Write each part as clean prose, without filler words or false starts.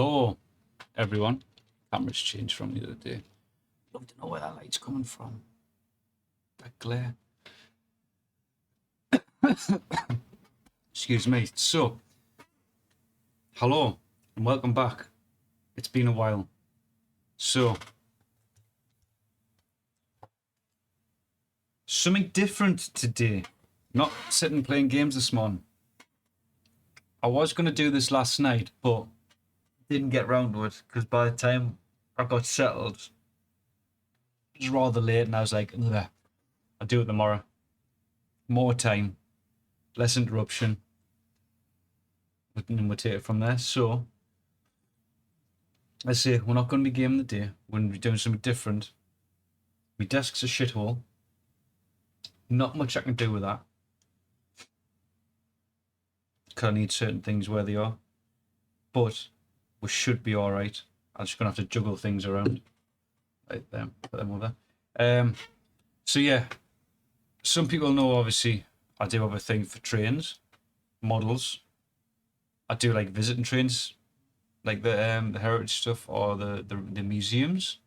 Hello, everyone. Camera's changed from the other day. Love to know where that light's coming from. That glare. Excuse me. So, hello and welcome back. It's been a while. So, something different today. Not sitting playing games this morning. I was going to do this last night, but didn't get round to it because by the time I got settled, it was rather late, and I was like, "Ugh, I'll do it tomorrow. More time, less interruption, and we'll take it from there." So, I say we're not going to be gaming the day. We're going to be doing something different. My desk's a shithole. Not much I can do with that. Because I need certain things where they are. But we should be alright. I'm just going to have to juggle things around. Like them, put them over. So yeah, some people know obviously I do have a thing for trains, models. I do like visiting trains, like the heritage stuff or the museums.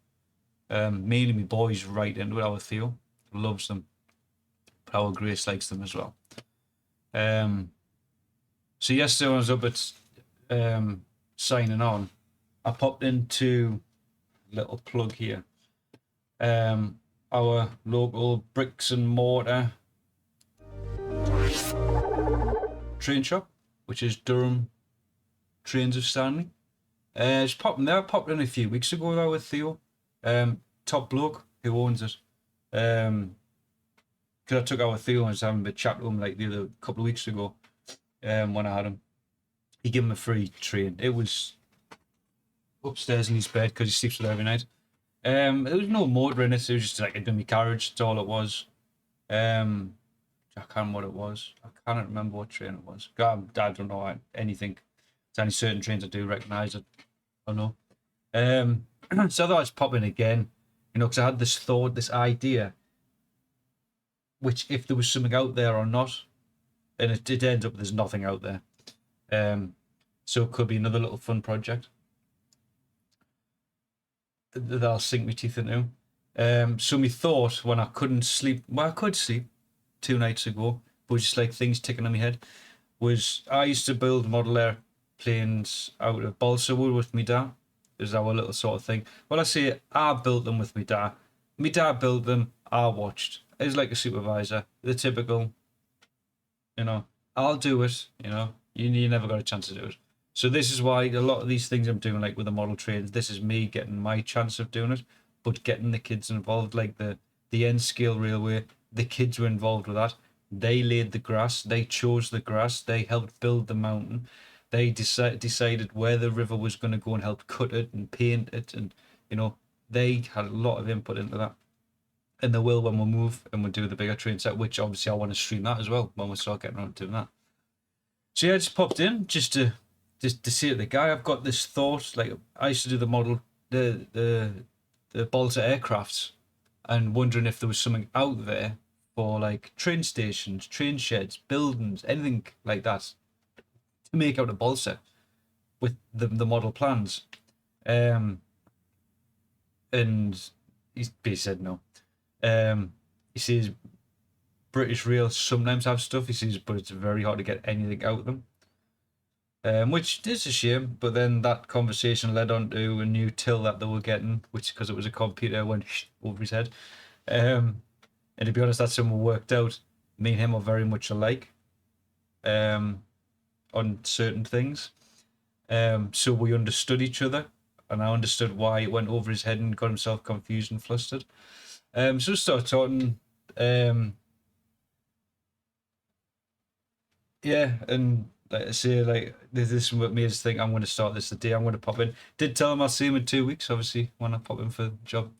Mainly my boys right into it. Our Theo loves them, but our Grace likes them as well. So yesterday when I was up at signing on, I popped into little plug here. Our local bricks and mortar train shop, which is Durham Trains of Stanley. Just popped in there. I popped in a few weeks ago there with Theo, top bloke who owns it. Because I took our Theo and was having a bit chat to him like the other couple of weeks ago. When I had him, he gave him a free train. It was upstairs in his bed because he sleeps with it every night. There was no motor in it. It was just like a dummy carriage. That's all it was. I can't remember what it was. I can't remember what train it was. God, I don't know anything. There's only certain trains I do recognise it. I don't know. So I thought I'd just pop in again, because I had this thought, this idea, which if there was something out there or not, and it ends up there's nothing out there. So it could be another little fun project that I'll sink my teeth into. So my thought when I couldn't sleep, well, I could sleep 2 nights ago, but just like things ticking in my head, was I used to build model airplanes out of balsa wood with my dad. Is our little sort of thing. Well, I say I built them with my dad. My dad built them. I watched. It was like a supervisor. The typical, I'll do it. You never got a chance to do it. So this is why a lot of these things I'm doing, like with the model trains, this is me getting my chance of doing it, but getting the kids involved, like the N scale railway. The kids were involved with that. They laid the grass. They chose the grass. They helped build the mountain. They decided where the river was going to go and helped cut it and paint it, and they had a lot of input into that. And they will when we move and we do the bigger train set, which obviously I want to stream that as well when we start getting around to doing that. So yeah, I just popped in just to say to the guy, I've got this thought. Like I used to do the model, the balsa aircrafts, and wondering if there was something out there for like train stations, train sheds, buildings, anything like that to make out of balsa with the model plans. And he said no. He says British Rail sometimes have stuff, he says, but it's very hard to get anything out of them. Which is a shame, but then that conversation led on to a new till that they were getting, which because it was a computer went over his head. And to be honest, that's something we worked out. Me and him are very much alike on certain things. So we understood each other, and I understood why it went over his head and got himself confused and flustered. So started talking. Yeah, and like I say, like this what made us think I'm going to start this today. I'm going to pop in. Did tell him I'll see him in 2 weeks. Obviously, when I pop in for job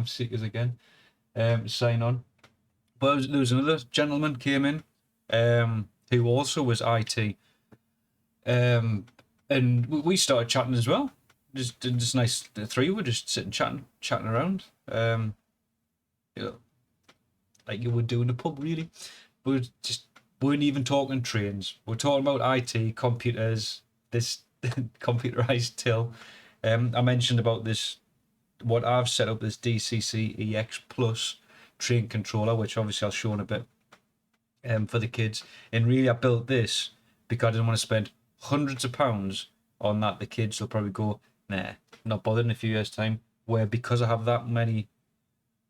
seekers again, sign on. But there was another gentleman came in, who also was IT, and we started chatting as well. Just nice. The three were just sitting chatting around. Like you would do in a pub, really. We just weren't even talking trains. We're talking about IT, computers, this computerized till. I mentioned about this, what I've set up, this DCC EX Plus train controller, which obviously I'll show in a bit, for the kids. And really, I built this because I didn't want to spend hundreds of pounds on that. The kids will probably go, nah, not bothered in a few years' time. Where because I have that many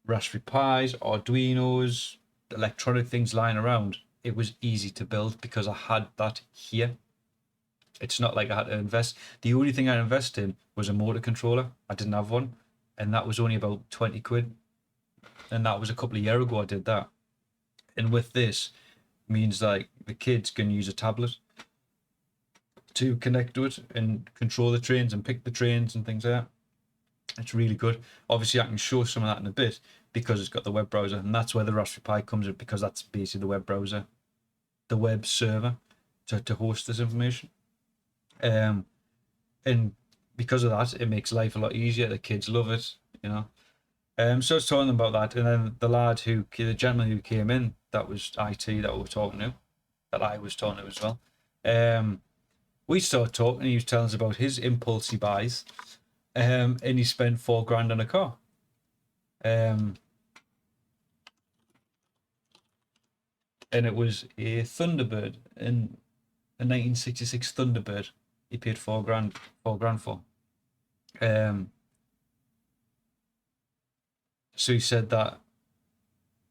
Raspberry Pis, Arduinos, electronic things lying around, it was easy to build because I had that here. It's not like I had to invest. The only thing I invested in was a motor controller. I didn't have one, and that was only about 20 quid. And that was a couple of years ago I did that. And with this, means like the kids can use a tablet to connect to it and control the trains and pick the trains and things like that. It's really good. Obviously, I can show some of that in a bit because it's got the web browser, and that's where the Raspberry Pi comes in, because that's basically the web browser, the web server to host this information. And because of that, it makes life a lot easier. The kids love it, you know. So I was telling them about that, and then the gentleman who came in, that was IT that we were talking to, that I was talking to as well. We started talking, and he was telling us about his impulse buys, and he spent $4,000 on a car. And it was a Thunderbird, in a 1966 Thunderbird. He paid $4,000 for. So he said that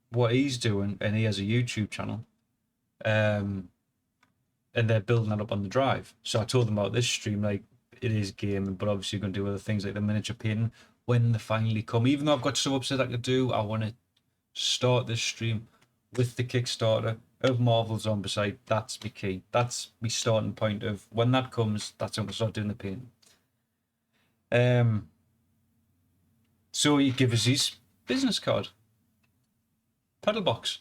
what he's doing, and he has a YouTube channel, and they're building that up on the drive. So I told them about this stream, like, it is gaming, but obviously you're going to do other things like the miniature painting when they finally come. Even though I've got stuff upstairs I could do, I want to start this stream with the Kickstarter of Marvel Zombicide. That's my key. That's my starting point of when that comes, that's when I'm going to start doing the painting. So he gives us his business card, pedal box,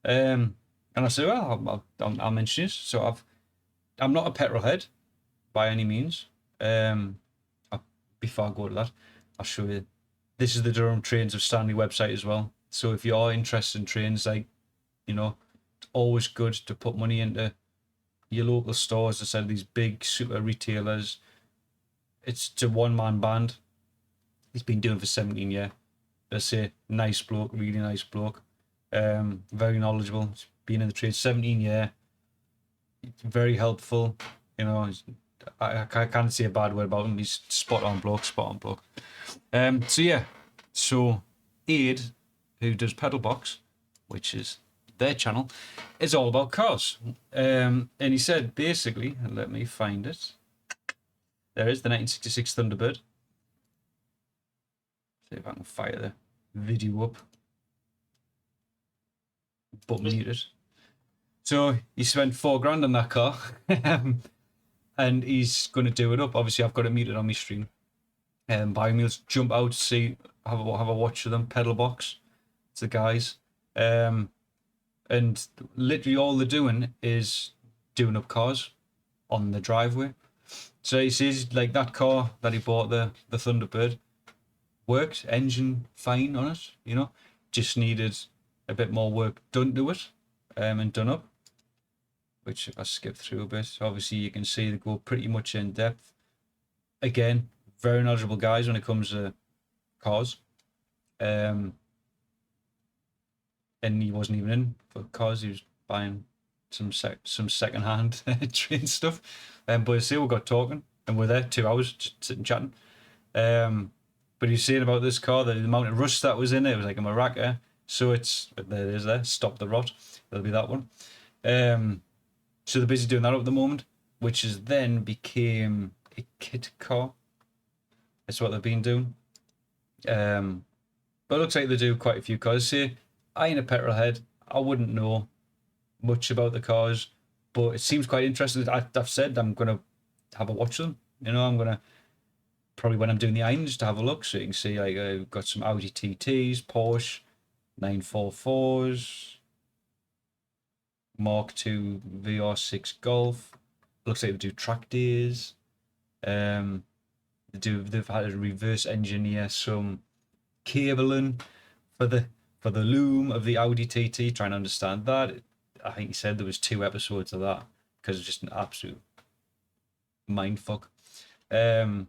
and I said, well, I'll mention it. So I'm not a petrol head by any means. Before I go to that, I'll show you. This is the Durham Trains of Stanley website as well. So if you are interested in trains, like, you know, it's always good to put money into your local stores instead of these big super retailers. It's a one-man band. He's been doing it for 17 years. Let's say, nice bloke, really nice bloke. Very knowledgeable. He's been in the trade 17 years. Very helpful. You know, I can't say a bad word about him. He's spot on bloke. So Aid, who does Pedalbox, which is their channel, is all about cars. And he said basically, and let me find it. There is the 1966 Thunderbird. See if I can fire the video up. But mute it. So he spent $4,000 on that car. And he's going to do it up. Obviously, I've got it muted on my stream. By meals, jump out, see, have a watch of them. Pedal box, it's the guys. And literally all they're doing is doing up cars on the driveway. So he says, like, that car that he bought, the Thunderbird, worked, engine fine on it, you know, just needed a bit more work done to it, and done up. Which if I skip through a bit, obviously you can see they go pretty much in depth. Again, very knowledgeable guys when it comes to cars. And he wasn't even in for cars, he was buying some second-hand train stuff. But you see, we got talking, and we're there 2 hours just sitting chatting. But he's saying about this car, that the amount of rust that was in it was like a maraca. So there it is there, Stop the Rot. That'll be that one. So they're busy doing that at the moment, which has then became a kit car. That's what they've been doing. But it looks like they do quite a few cars. See, I ain't a petrol head. I wouldn't know much about the cars, but it seems quite interesting. I've said I'm going to have a watch of them. You know, I'm going to, probably when I'm doing the irons, to have a look. So you can see, like, I've got some Audi TTs, Porsche 944s, Mark II VR6 Golf. Looks like they do track days. They've had to reverse engineer some cabling for the loom of the Audi TT, trying to understand that. I think he said there was 2 episodes of that because it's just an absolute mindfuck. But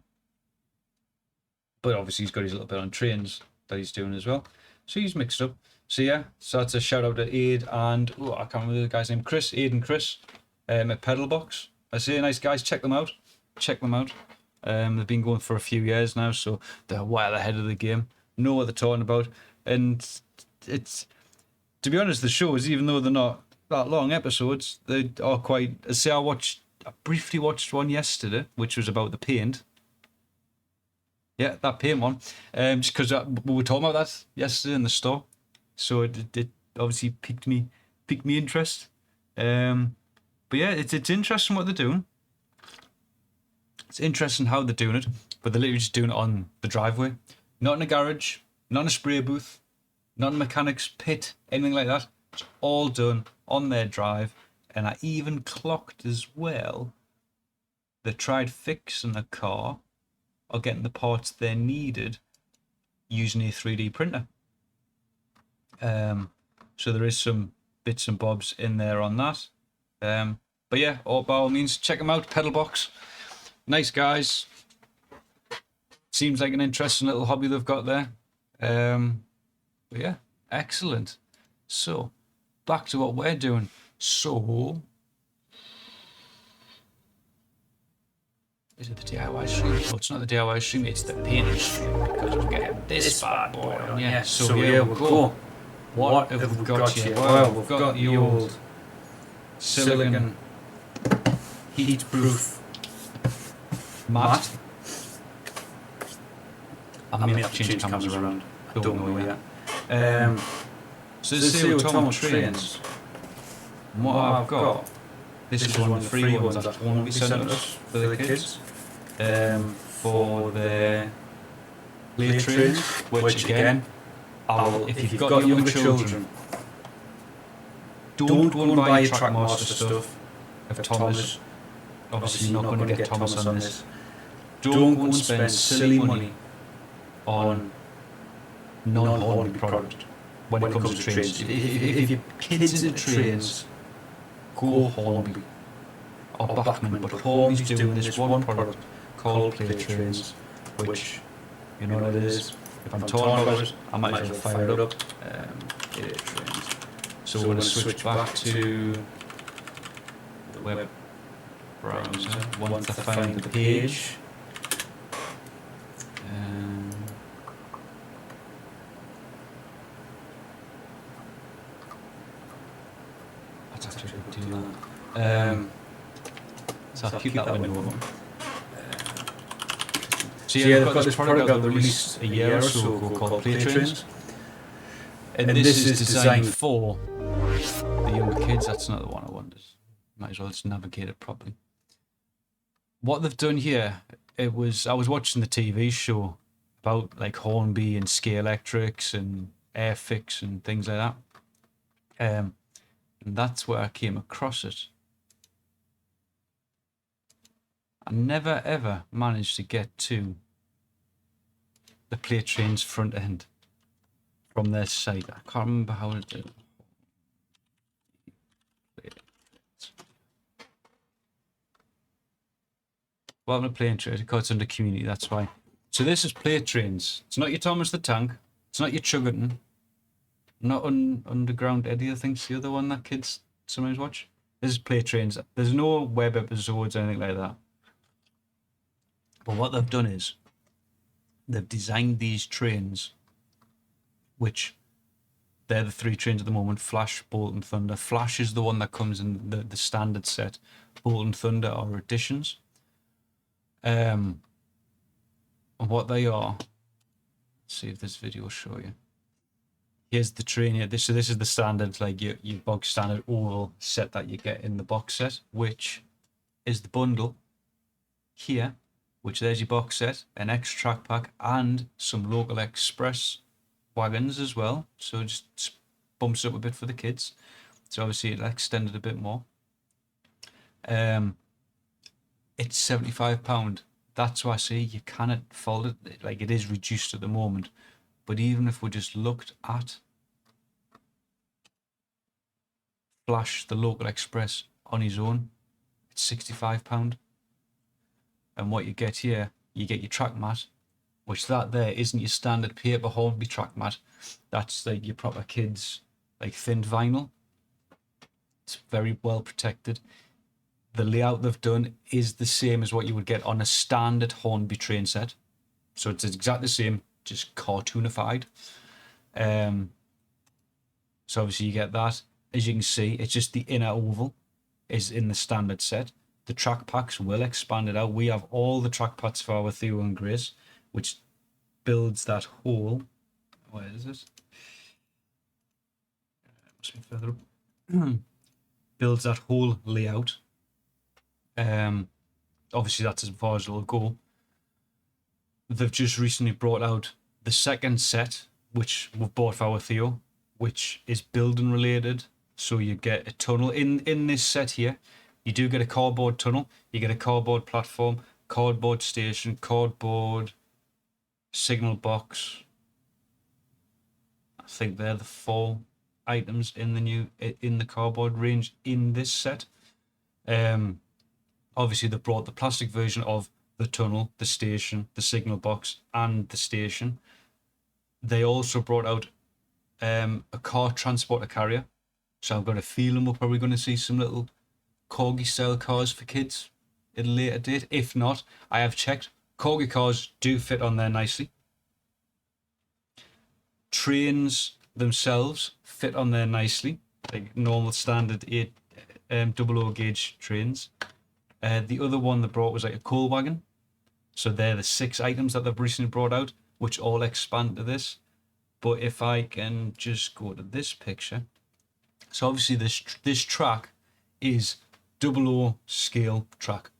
obviously he's got his little bit on trains that he's doing as well. So he's mixed up. So yeah, so that's a shout out to Aid and I can't remember the guy's name. Chris, Aid and Chris, at Pedal Box. I say, nice guys, check them out. Check them out. They've been going for a few years now, so they're well ahead of the game. Know what they're talking about, and it's, to be honest, the shows, even though they're not that long episodes, they are quite. I say, I briefly watched one yesterday, which was about the paint. Yeah, that paint one. Just because we were talking about that yesterday in the store, so it obviously piqued me interest. But yeah, it's interesting what they're doing. It's interesting how they're doing it, but they're literally just doing it on the driveway, not in a garage, not in a spray booth, not in a mechanic's pit, anything like that. It's all done on their drive, and I even clocked as well. They tried fixing a car or getting the parts they needed using a 3D printer. So there is some bits and bobs in there on that. But yeah, by all means, check them out. Pedal Box. Nice guys. Seems like an interesting little hobby they've got there. But yeah, excellent. So, back to what we're doing. So, is it the DIY stream? No, it's not the DIY stream, it's the painting stream, because we're getting this bad boy on. Yeah, so here we go. What have we got here? Well, we've got the old silicon heat-proof mat. I may have to change cameras around. I don't know yet. So this is the Autonomous Trains. And what I've got, this is one of the free ones that won't be sent us for the kids. For the play trains, which again, if you've got younger children, don't go and buy your Trackmaster stuff of Thomas. Obviously you're not going to get Thomas on this. Don't go and spend silly money on non-Hornby product when it comes to trains. If your kids into trains, go Hornby or Bachman, but Hornby's doing this one product called Play Trains, which, you know what it is. If I'm talking about it, I might as well fire it up. Play Trains. So we're going to switch back to the web browser once I find the page. Let's actually do that. So I'll keep that window open. So yeah, they've got this product that they released a year or so ago called Play Trains. And this is designed for the younger kids. That's not the one I wanted. Might as well just navigate it properly. What they've done here, I was watching the TV show about like Hornby and Scale Electrics and Airfix and things like that. And that's where I came across it. I never ever managed to get to the Play Trains front end from their site. I can't remember how it did. Welcome to Play Trains. It's under community, that's why. So this is Play Trains. It's not your Thomas the Tank. It's not your Chuggerton. Not Underground Eddie, I think's the other one that kids sometimes watch. This is Play Trains. There's no web episodes or anything like that. But what they've done is they've designed these trains, which they're the three trains at the moment: Flash, Bolt and Thunder. Flash is the one that comes in the standard set. Bolt and Thunder are additions. And what they are, let's see if this video will show you. Here's the train here. So this is the standard, like your bog standard oval set that you get in the box set, which is the bundle here, which there's your box set, an extra track pack, and some local express wagons as well. So it just bumps up a bit for the kids. So obviously it'll extend it a bit more. It's £75. That's why I say you cannot fold it. Like, it is reduced at the moment. But even if we just looked at Flash, the local express, on his own, it's £65. And what you get here, you get your track mat, which that there isn't your standard paper Hornby track mat. That's like your proper kids, like thin vinyl. It's very well protected. The layout they've done is the same as what you would get on a standard Hornby train set. So it's exactly the same, just cartoonified. So obviously you get that. As you can see, it's just the inner oval is in the standard set. The track packs will expand it out. We have all the track packs for our Theo and Grace, which builds that whole. Where is it? Must be further up. Builds that whole layout. Obviously that's as far as it'll go. They've just recently brought out the second set, which we've bought for our Theo, which is building related. So you get a tunnel in this set here. You do get a cardboard tunnel. You get a cardboard platform, cardboard station, cardboard signal box. I think they're the 4 items in the cardboard range in this set. Obviously they brought the plastic version of the tunnel, the station, the signal box, and the station. They also brought out a car transporter carrier. So I've got a feeling we're probably going to see some little corgi style cars for kids at a later date. If not, I have checked. Corgi cars do fit on there nicely. Trains themselves fit on there nicely, like normal standard 800 gauge trains. The other one they brought was like a coal wagon. So they're the 6 items that they've recently brought out, which all expand to this. But if I can just go to this picture. So obviously this track is 00 scale track.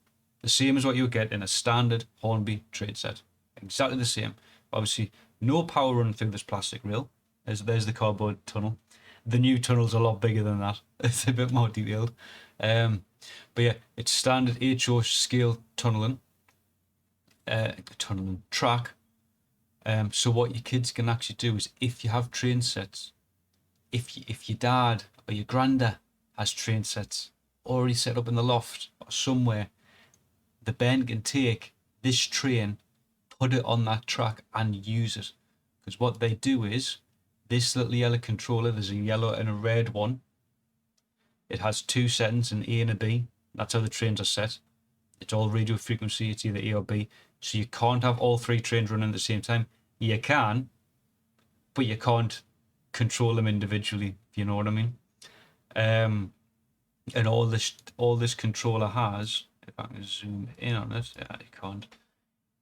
The same as what you would get in a standard Hornby train set. Exactly the same. Obviously no power running through this plastic rail. There's the cardboard tunnel. The new tunnel's a lot bigger than that. It's a bit more detailed. But yeah, it's standard HO scale tunneling track. So what your kids can actually do is, if you have train sets, if your dad or your granda has train sets already set up in the loft or somewhere, the Ben can take this train, put it on that track and use it. Because what they do is, this little yellow controller, there's a yellow and a red one. It has 2 settings, an A and a B. That's how the trains are set. It's all radio frequency, it's either A or B. So you can't have all 3 trains running at the same time. You can, but you can't control them individually, if you know what I mean. And all this controller has, if I can zoom in on it, yeah, you can't.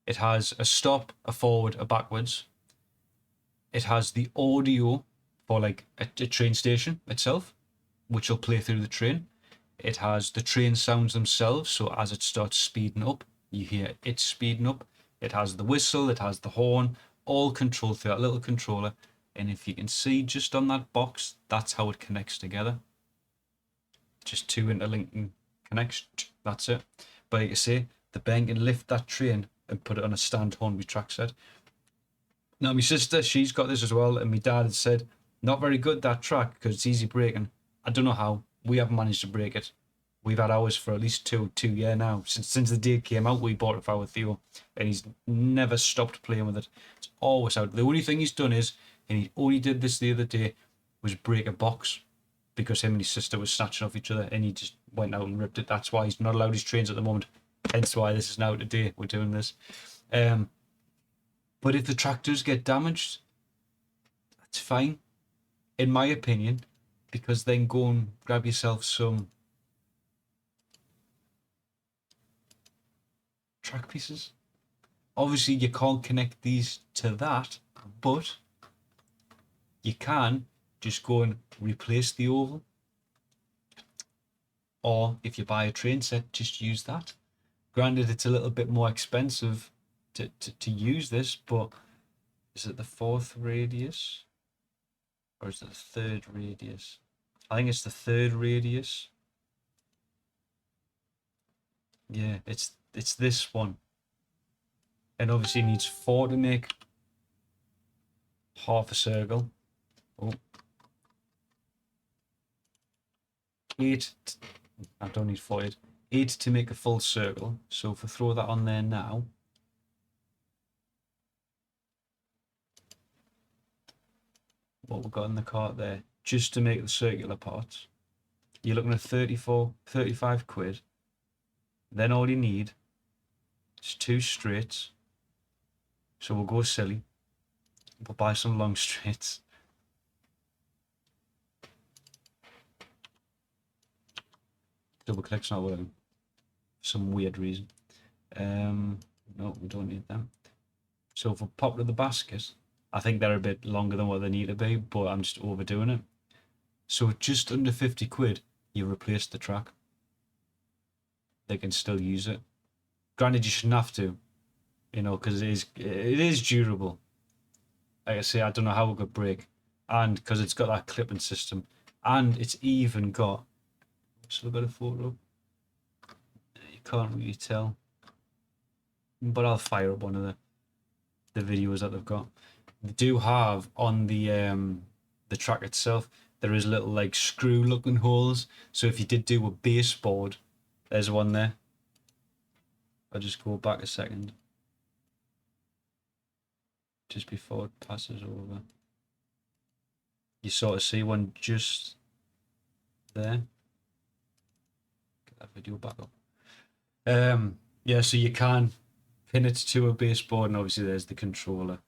It has a stop, a forward, a backwards. It has the audio for like a train station itself, which will play through the train. It has the train sounds themselves, so as it starts speeding up, you hear it speeding up. It has the whistle, it has the horn, all controlled through that little controller. And if you can see just on that box, that's how it connects together. Just 2 interlinking connections, that's it. But like I say, the Ben can lift that train and put it on a stand Hornby track set. Now my sister, she's got this as well, and my dad had said, not very good that track because it's easy breaking. I don't know how. We haven't managed to break it. We've had ours for at least two years now. Since the day it came out, we bought it for our Theo, and he's never stopped playing with it. It's always out. The only thing he's done is, and he only did this the other day, was break a box because him and his sister were snatching off each other, and he just went out and ripped it. That's why he's not allowed his trains at the moment. Hence why this is now today we're doing this. But if the track does get damaged, that's fine, in my opinion, because then go and grab yourself some track pieces. Obviously you can't connect these to that, but you can just go and replace the oval, or if you buy a train set, just use that. Granted, it's a little bit more expensive to use this, but is it the 4th radius or is it the 3rd radius? I think it's the 3rd radius. Yeah, it's this one. And obviously it needs 4 to make half a circle. Oh. 8, I don't need 4, 8 to make a full circle. So if I throw that on there now, what we've got in the cart there, just to make the circular parts, you're looking at 34, 35 quid. Then all you need is 2 straights. So we'll go silly. We'll buy some long straights. Double click's not working for some weird reason. No, we don't need them. So if we pop to the basket, I think they're a bit longer than what they need to be, but I'm just overdoing it. So just under 50 quid, you replace the track. They can still use it. Granted, you shouldn't have to, you know, because it is durable. Like I say, I don't know how it could break, and because it's got that clipping system, and it's even got. So I've got a photo. You can't really tell, but I'll fire up one of the videos that they've got. They do have on the track itself, there is little like screw looking holes. So if you did do a baseboard, there's one there. I'll just go back a second, just before it passes over. You sort of see one just there. Get that video back up. Yeah, so you can pin it to a baseboard, and obviously there's the controller,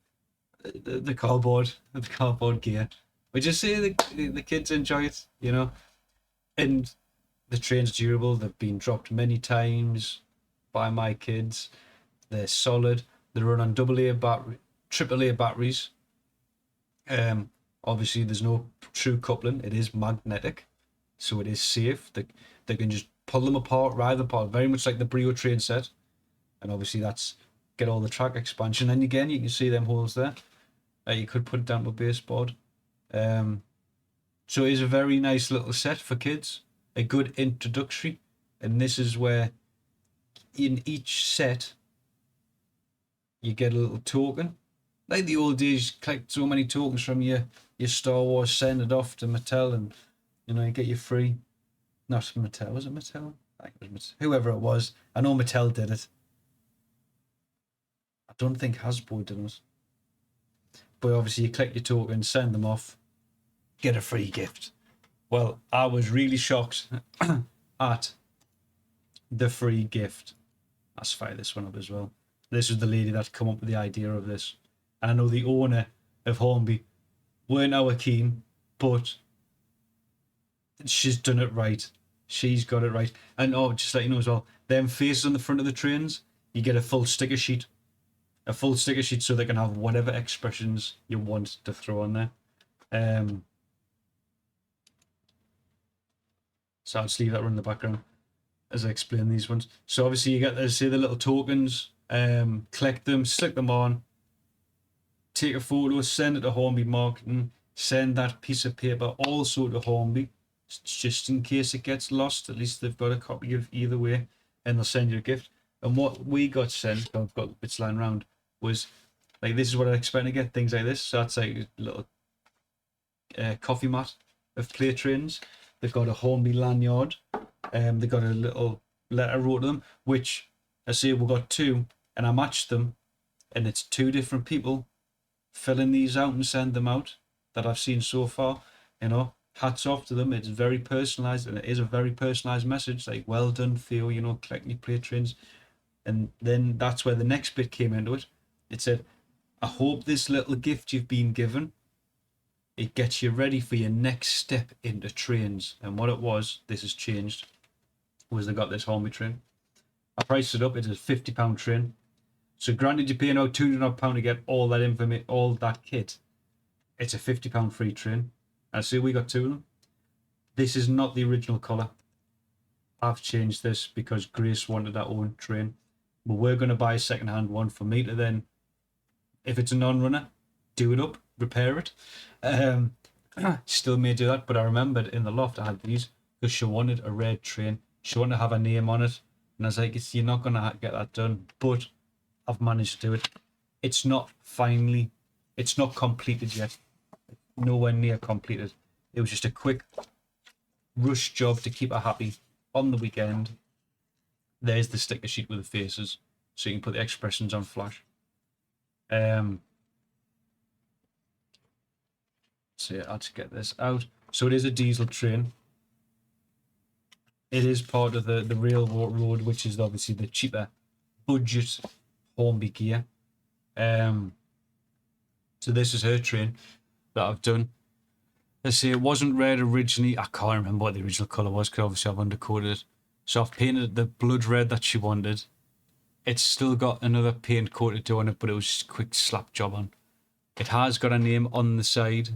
the cardboard gear. But just say the kids enjoy it, you know. And the train's durable. They've been dropped many times by my kids. They're solid. They run on AAA batteries. Obviously there's no true coupling. It is magnetic, so it is safe. They can just pull them apart, ride them apart, very much like the Brio train set. And obviously that's get all the track expansion. And again, you can see them holes there. You could put it down to a baseboard. So it is a very nice little set for kids. A good introductory. And this is where in each set you get a little token. Like the old days, you collect so many tokens from your Star Wars, send it off to Mattel, and you know, you get your free. Not Mattel, was it Mattel? I think it was Mattel. Whoever it was. I know Mattel did it. I don't think Hasbro did it. But obviously you collect your tokens, send them off, get a free gift. Well, I was really shocked at the free gift. Let's fire this one up as well. This was the lady that come up with the idea of this. And I know the owner of Hornby weren't our keen, but she's done it right. She's got it right. And just let you know as well, them faces on the front of the trains, you get a full sticker sheet. A full sticker sheet so they can have whatever expressions you want to throw on there. So I'll just leave that run in the background as I explain these ones. So obviously you get to see the little tokens, collect them, stick them on, take a photo, send it to Hornby Marketing, send that piece of paper also to Hornby, just in case it gets lost. At least they've got a copy of either way, and they'll send you a gift. And what we got sent, I've got bits lying around, was like, this is what I expect to get, things like this. So that's like a little coffee mat of play trains. They've got a Hornby lanyard. They've got a little letter wrote to them, which I say we've got 2, and I matched them, and it's 2 different people filling these out and send them out that I've seen so far. You know, hats off to them. It's very personalised, and it is a very personalised message, like, well done Theo, you know, collecting your play trains. And then that's where the next bit came into it. It said, I hope this little gift you've been given, it gets you ready for your next step into trains. And what it was, this has changed, was they got this Hornby train. I priced it up, it's a £50 train. So granted you're paying out £200 to get all that information, all that kit. It's a £50 free train. And see, we got 2 of them. This is not the original colour. I've changed this because Grace wanted her own train. But we're going to buy a second-hand one for me to then, if it's a non-runner, do it up, repair it. Still may do that, but I remembered in the loft I had these because she wanted a red train. She wanted to have a name on it. And I was like, you're not going to get that done. But I've managed to do it. It's not completed yet. Nowhere near completed. It was just a quick rush job to keep her happy on the weekend. there's the sticker sheet with the faces, so you can put the expressions on flash. So yeah, I'll just get this out. So it is a diesel train. It is part of the railroad, which is obviously the cheaper budget Hornby gear. So this is her train that I've done. Let's see, it wasn't red originally. I can't remember what the original colour was because obviously I've undercoated it. So I've painted it the blood red that she wanted. It's still got another paint coat to do on it, but it was just a quick slap job on. It has got a name on the side.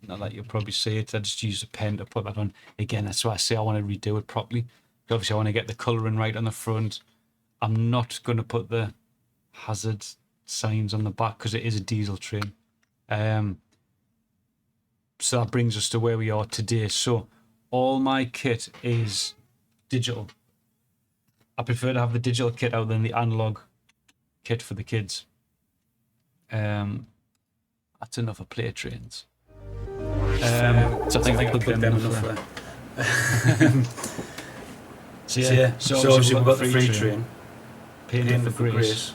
Not that you'll probably see it. I just used a pen to put that on. Again, that's why I say I want to redo it properly. Obviously, I want to get the colouring right on the front. I'm not going to put the hazard signs on the back because it is a diesel train. So that brings us to where we are today. So all my kit is digital. I prefer to have the digital kit out than the analog kit for the kids. That's enough for play trains. So I think I'll put them enough there. So obviously we've got the free train. Painted for Grace.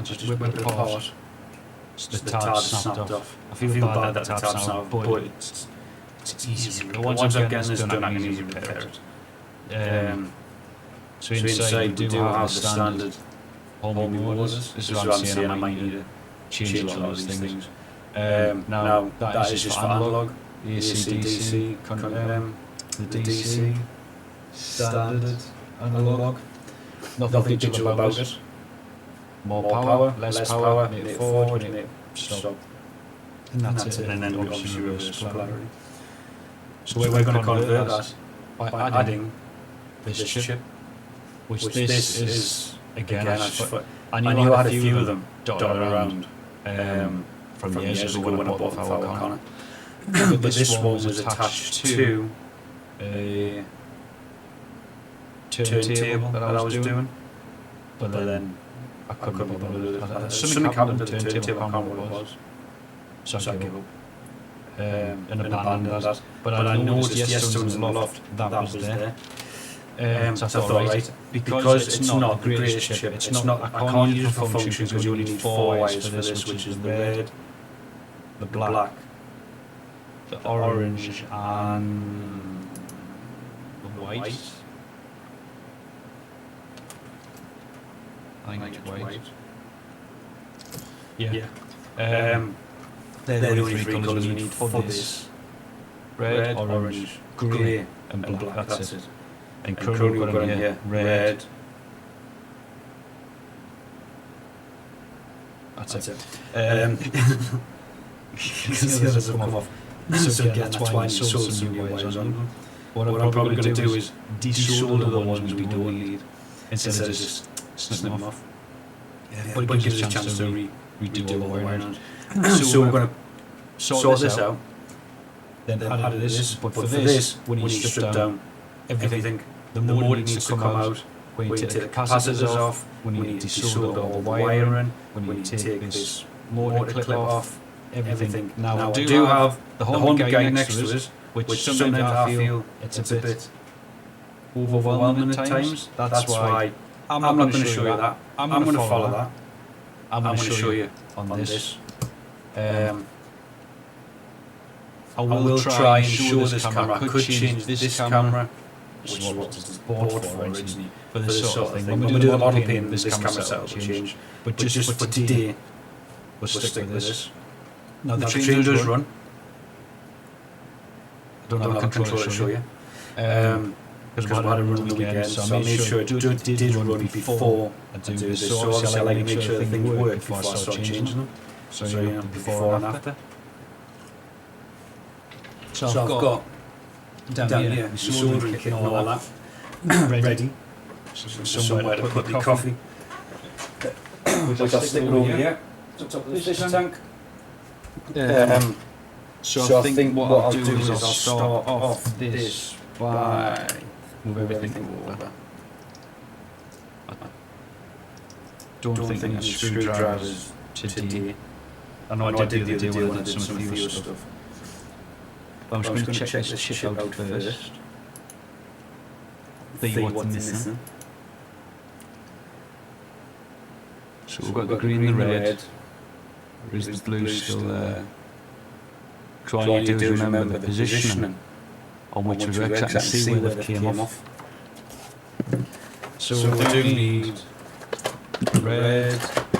Just whip it apart. The tab snapped off. I feel bad that the tab's snapped, but it's easy. Once I'm getting this done, I can easily repair it. So inside we do have the standard Hornby motors. This is what I'm saying, I might need to change a lot of those things. Now that is just for analog. The AC/DC, the DC, standard, analog. Nothing digital about it. More power, less power, make it forward, make it stop. And that's it. And then obviously reverse polarity. So we're going to convert that by adding this chip, which this is, again, I knew I had a few of them dotted around from years ago when I bought the Fowl Connor. But this one was attached to a turntable that I was doing. But then I couldn't be bothered with it. Something happened to the turntable, I can't remember what it was. So I gave up. And abandoned that. But I noticed yesterday in the loft that was there. So I thought, right, because it's not the greatest chip, it's not, I can't use it for function because you only need 4 wires for this, which is the red, the black, the orange, and the white. I think it's white. Yeah. They're the only three colours you need for this. Red, orange, grey, and black. That's it. And currently we've got in here red. That's it. Because the others have come off. So again, that's why I sold some new wires on them. What I'm probably going to do is desolder the ones we don't need instead of just snip them off. But it gives us a chance to redo all the wiring. So we're going to sort this out, then add this, but for this, we need to strip down everything. The motor needs to come out, we need to take the capacitors off, we need to desolder all the wiring, we need to take this motor clip off, everything. Now I do have the Hornby guide next to us, which sometimes I feel it's a bit overwhelming at times. That's why I'm not going to show you that. I'm going to follow that. I'm going to show you on this. I will try and show this camera. I could change this camera, which is what was bought for originally, for this sort of thing. When we do the model painting, this camera setup will change. But just for today, we'll stick with this. Now the train does run. I don't have a controller to show you. Because we had it run on the weekend, so I made sure it did run before I do this. So obviously I like to make sure the things work before I start changing them. So you know, before and after. So I've got down here the soldering kit and all that ready. Somewhere to put the coffee. Which I'll stick it over here. Top of this tank. So I think what I'll do is I'll start off this by move everything over. I don't think there's screwdrivers today. I know I did the other day when I did some fuse stuff. I'm just going to check this chip out first. See what's missing. So we've got the green and the red. There is the blue still there. So all you do is remember the positioning on which we work, and see where they came off. So we do need red,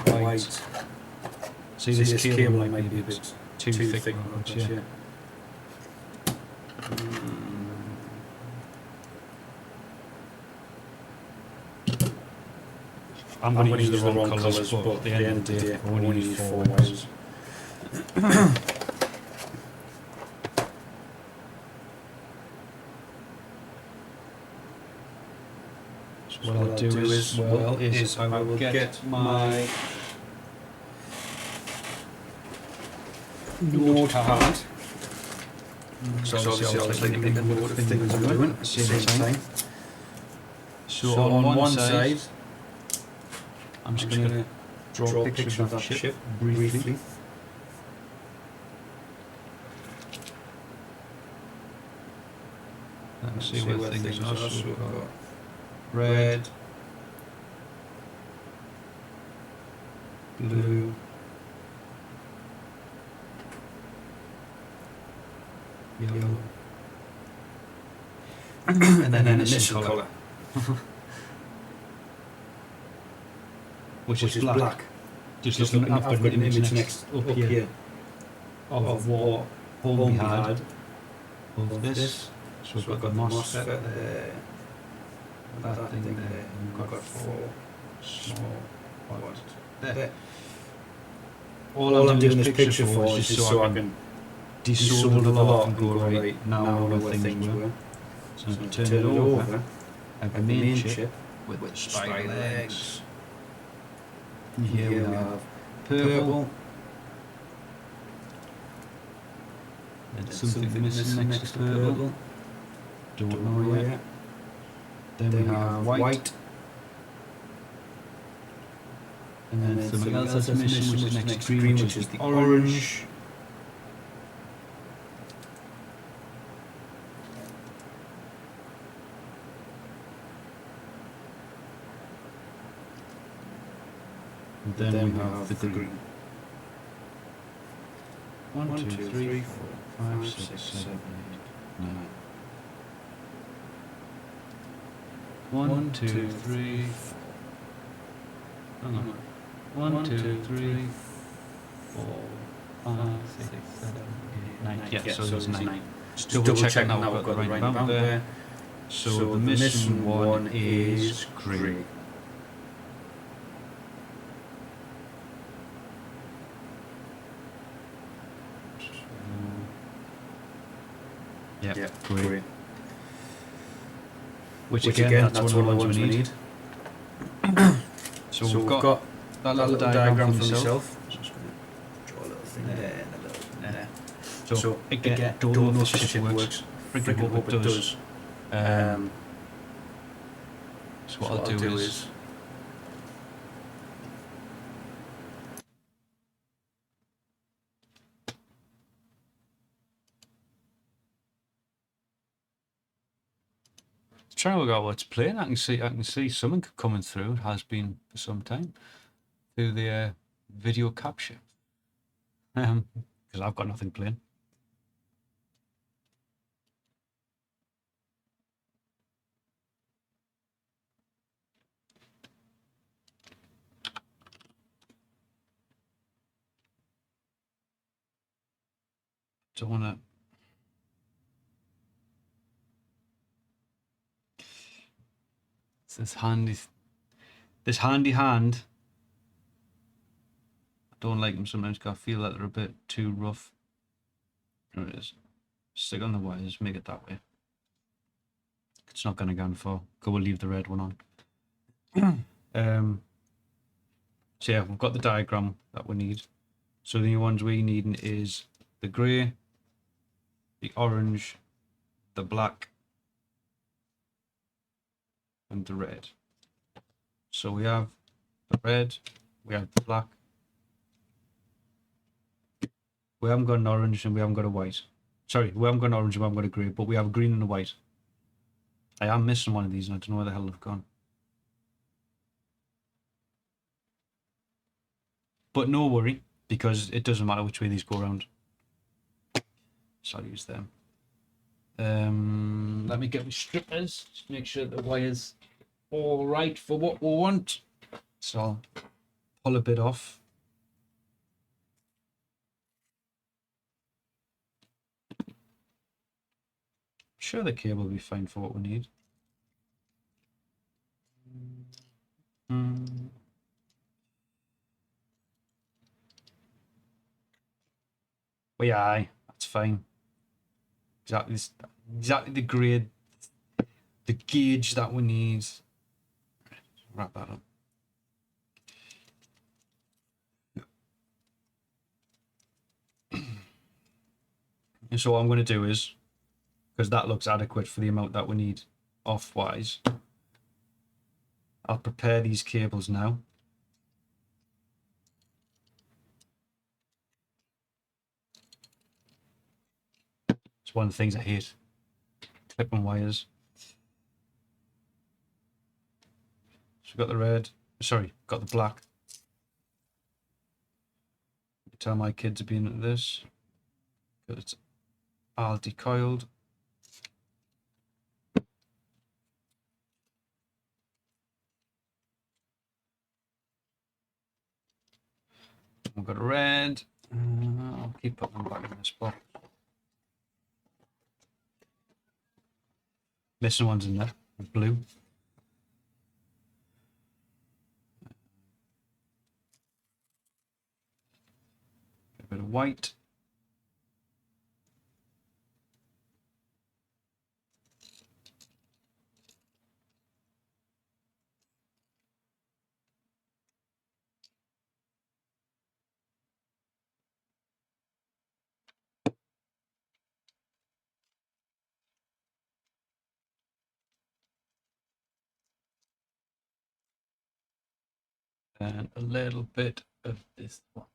white. See, this cable might be a bit too thick. Yeah. I'm going to use the wrong colours, but at the end of the day, I only need 4 wires. So what I'll do is I will get my notepad. So obviously I'll take a note of things I'm doing at the same time. So on one side, I'm just going to draw a picture of that ship briefly. Let's see where things are. So we've got red, blue, yellow, and then an initial colour. Which is black. Just looking up an image next up here of what home we had of this. So we've got the MOSFET there, that thing there, and we've got 4 small ones there. All I'm doing this picture for is just so I can desolder the lot and go, right, now I know where things were. So I'm turn it over, I have the main chip with the spider legs. And here we have purple. There's something missing next to purple. Don't know yet. Then we have white. And then something else that's missing, which is next to green, which is the orange. And then we have the green. 1, 2, 3, 4, 5, 6, 7, 8, 9. 1, 2, 3. Hang on. 1, 2, 3, 4, 5, 6, 7, 8, 9. Yeah, so there's 9. Just double checking that we've got the right amount there. So the missing one is grey. Yeah, grey. Which again, that's one of the ones we need. So we've got that little diagram for myself. So I'm just going to draw a little thing there and a little thing there. So again, don't know if this shit works. Freaking hope it does. So what I'll do is trying to work out what's playing. I can see something coming through. It has been for some time through the video capture. Because I've got nothing playing. Don't want to. This handy hand. I don't like them sometimes because I feel that they're a bit too rough. There it is. Stick on the wires, make it that way. It's not going to go for. We'll leave the red one on. So yeah, we've got the diagram that we need. So the new ones we need is the grey, the orange, the black, and the red. So we have the red, we have the black, we haven't got an orange and we haven't got a white. Sorry, we haven't got an orange and we haven't got a grey, but we have a green and a white. I am missing one of these and I don't know where the hell they've gone. But no worry, because it doesn't matter which way these go around. So I'll use them. Let me get my strippers, just make sure the wire's all right for what we want. So I'll pull a bit off. I'm sure the cable will be fine for what we need. Well, yeah, aye, that's fine. Exactly the grade, the gauge that we need. Wrap that up. And so what I'm going to do is, because that looks adequate for the amount that we need off-wise, I'll prepare these cables now. It's one of the things I hate, clipping wires. So we've got the red, sorry, got the black. Tell my kids have been at this, because it's all decoiled. We've got a red. I'll keep putting them back in this box. Missing ones in there. Blue. A bit of white. And a little bit of this one.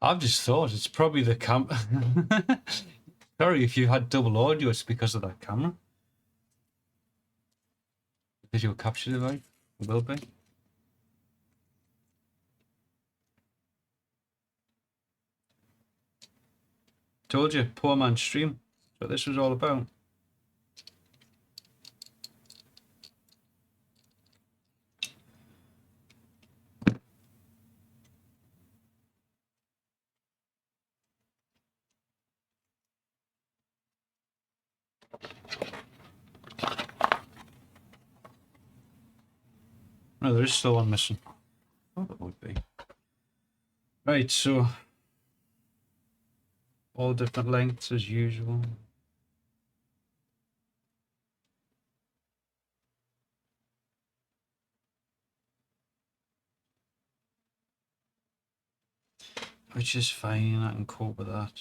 I've just thought it's probably the cam. Sorry if you had double audio, it's because of that camera. Video capture device will be. Told you, poor man's stream. That's what this was all about. No, there is still one missing. Oh, that would be. Right, so all different lengths as usual. Which is fine, I can cope with that.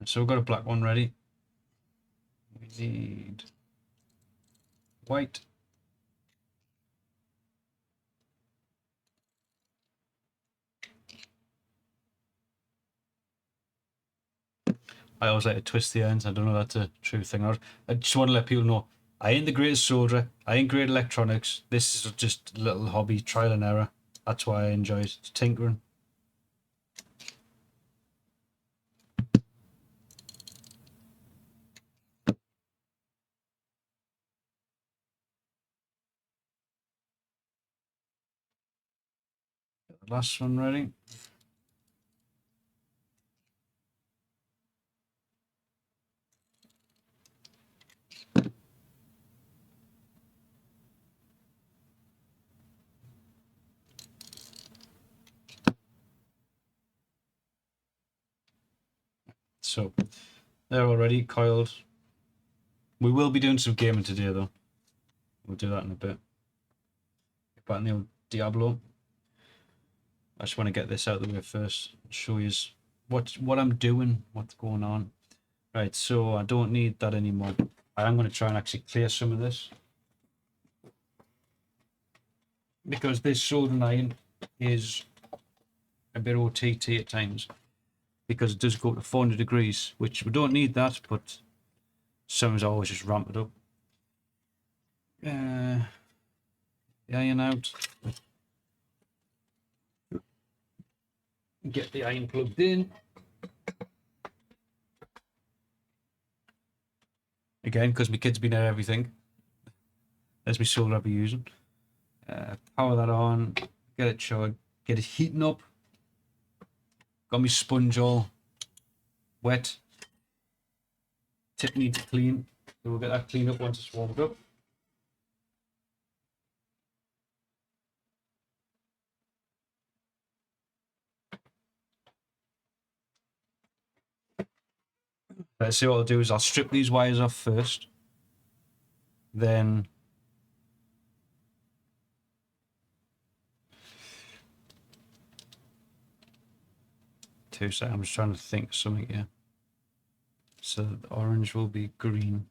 So we've got a black one ready. We need white. I always like to twist the ends. I don't know if that's a true thing or not. I just want to let people know I ain't the greatest soldier. I ain't great at electronics. This is just a little hobby, trial and error. That's why I enjoy it. It's tinkering. Get the last one ready. So they're already coiled. We will be doing some gaming today though. We'll do that in a bit. Back in the old Diablo. I just want to get this out of the way first. Show you what I'm doing, what's going on. Right, so I don't need that anymore. I am going to try and actually clear some of this, because this soldering iron is a bit OTT at times, because it does go to 400 degrees, which we don't need that, but sometimes I always just ramp it up. The iron out. Get the iron plugged in. Again, because my kid's been at everything. There's my solder I'll be using. Power that on, get it charged, get it heating up. Got my sponge all wet. Tip needs clean, so we'll get that cleaned up once it's warmed up. Let's see what I'll do is I'll strip these wires off first, then I'm just trying to think of something here. So the orange will be green.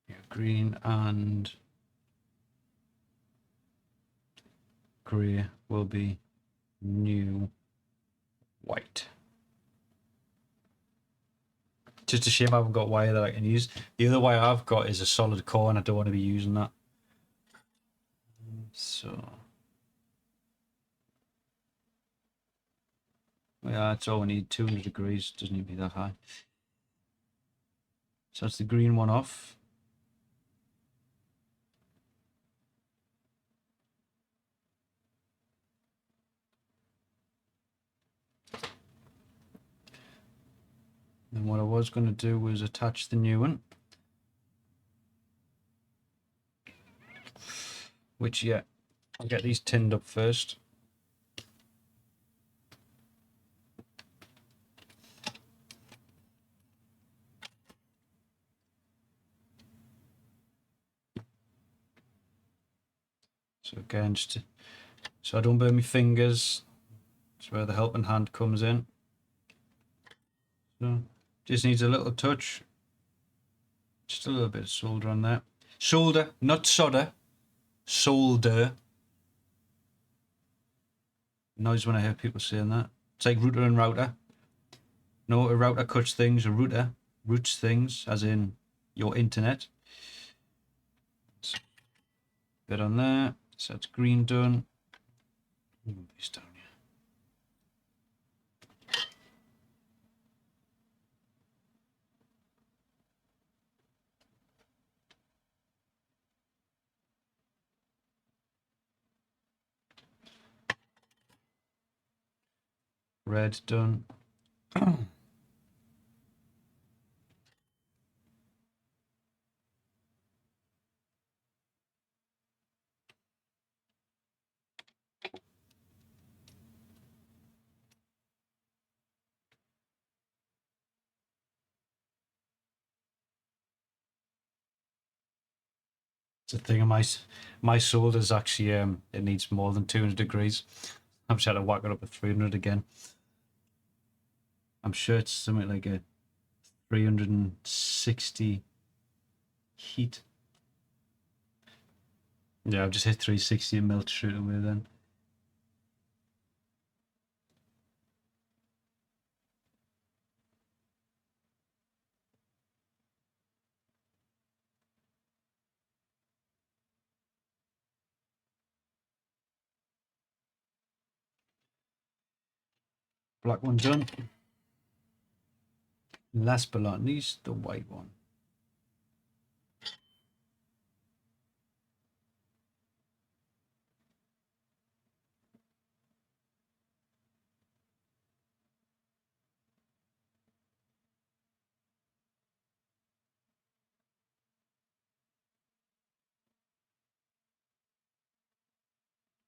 Yeah, green, and grey will be new white. Just a shame I haven't got wire that I can use. The other wire I've got is a solid core, and I don't want to be using that. So yeah, that's all we need. 200 degrees, doesn't need to be that high. So that's the green one off. And what I was going to do was attach the new one, which, yeah, I'll get these tinned up first. So again, so I don't burn my fingers. That's where the helping hand comes in. So just needs a little touch. Just a little bit of solder on there. Solder, not solder. Solder. Noise when I hear people saying that. It's like router and router. No, a router cuts things. A router roots things, as in your internet. So, bit on there. So that's green done. It's down here. Red done. It's a thing of my solder's actually it needs more than 200 degrees. I'm trying to whack it up at 300 again. I'm sure it's something like a 360 heat. Yeah, I've just hit 360 and melt straight away then. Black one done. Last but not least, the white one.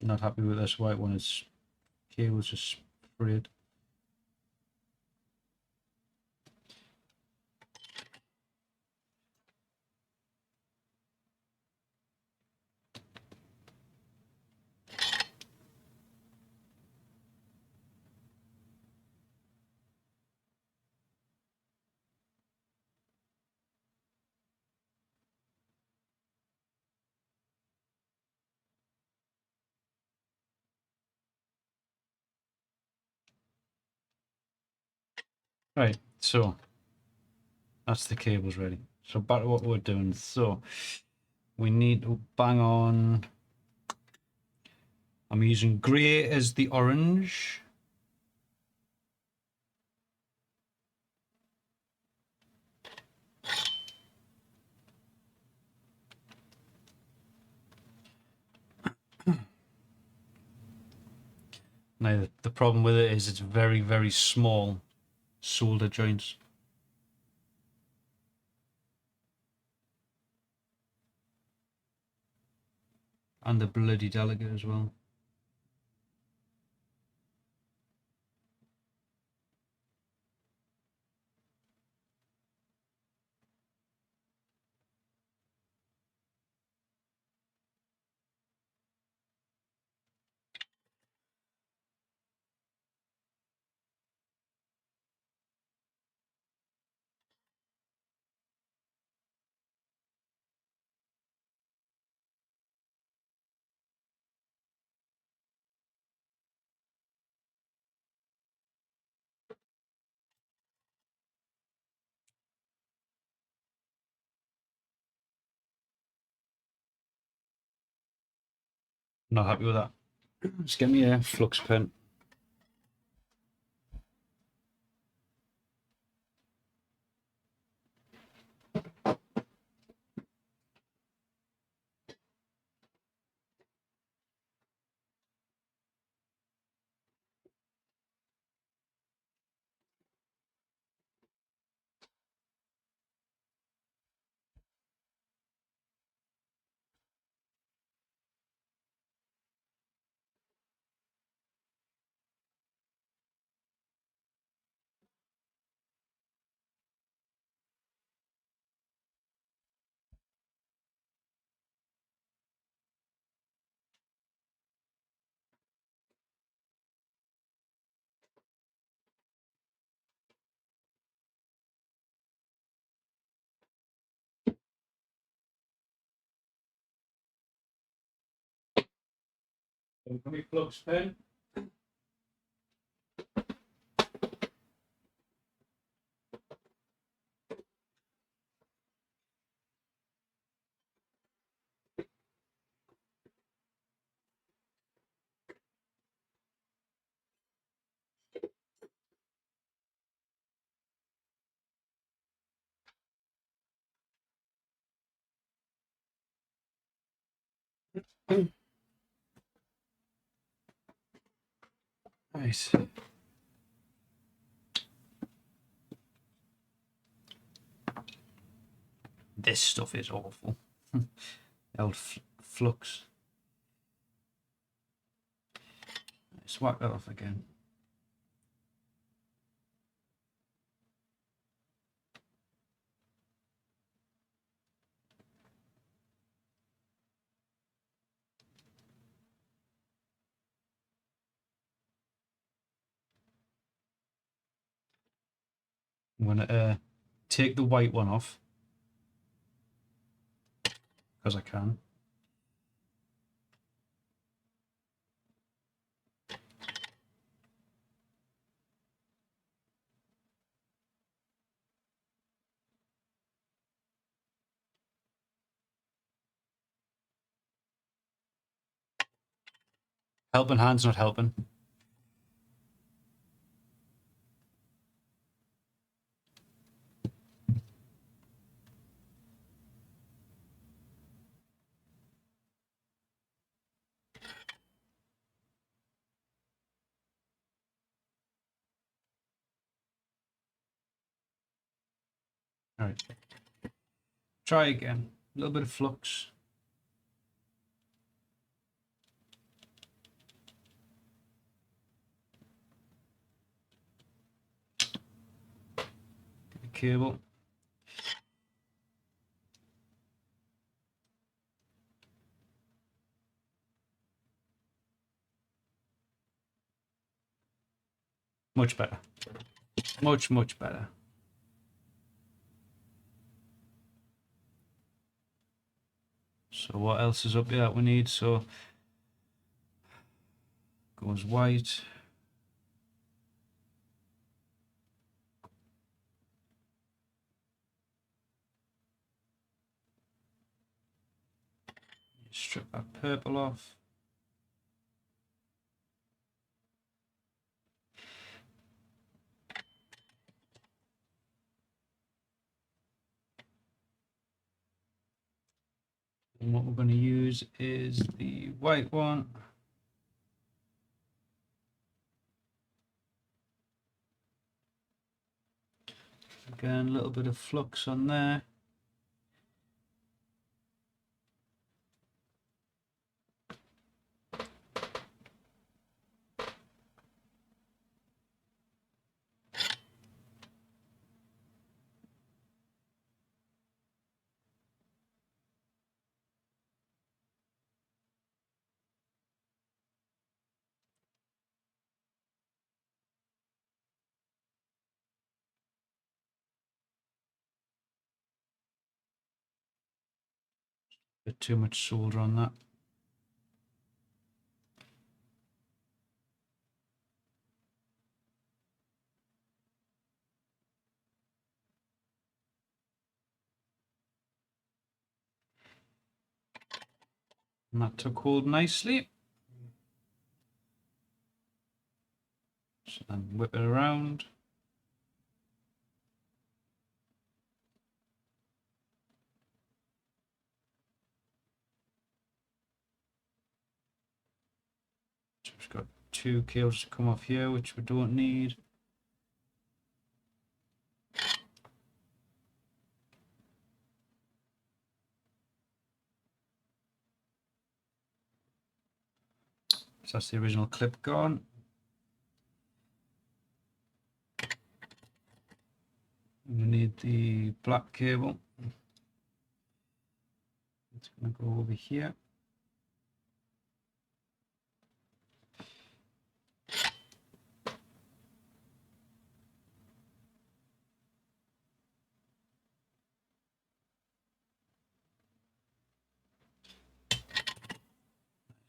Not happy with this white one. Its cable's just sprayed. Right, so that's the cables ready. So back to what we're doing. So we need to bang on. I'm using grey as the orange. Now the problem with it is it's very, very small solder joints. And they're bloody delicate as well. Not happy with that. Just get me a flux pen. Can we flux pen? Nice. This stuff is awful. Old flux. Let's whack that off again. I'm going to take the white one off, because I can. Helping hand's not helping. All right. Try again. A little bit of flux. The cable. Much better. Much, much better. So what else is up here that we need? So goes white. Strip that purple off. And what we're going to use is the white one. Again, a little bit of flux on there. Bit too much solder on that. And that took hold nicely. So then whip it around. So we've got 2 cables to come off here, which we don't need. So that's the original clip gone. We need the black cable. It's going to go over here.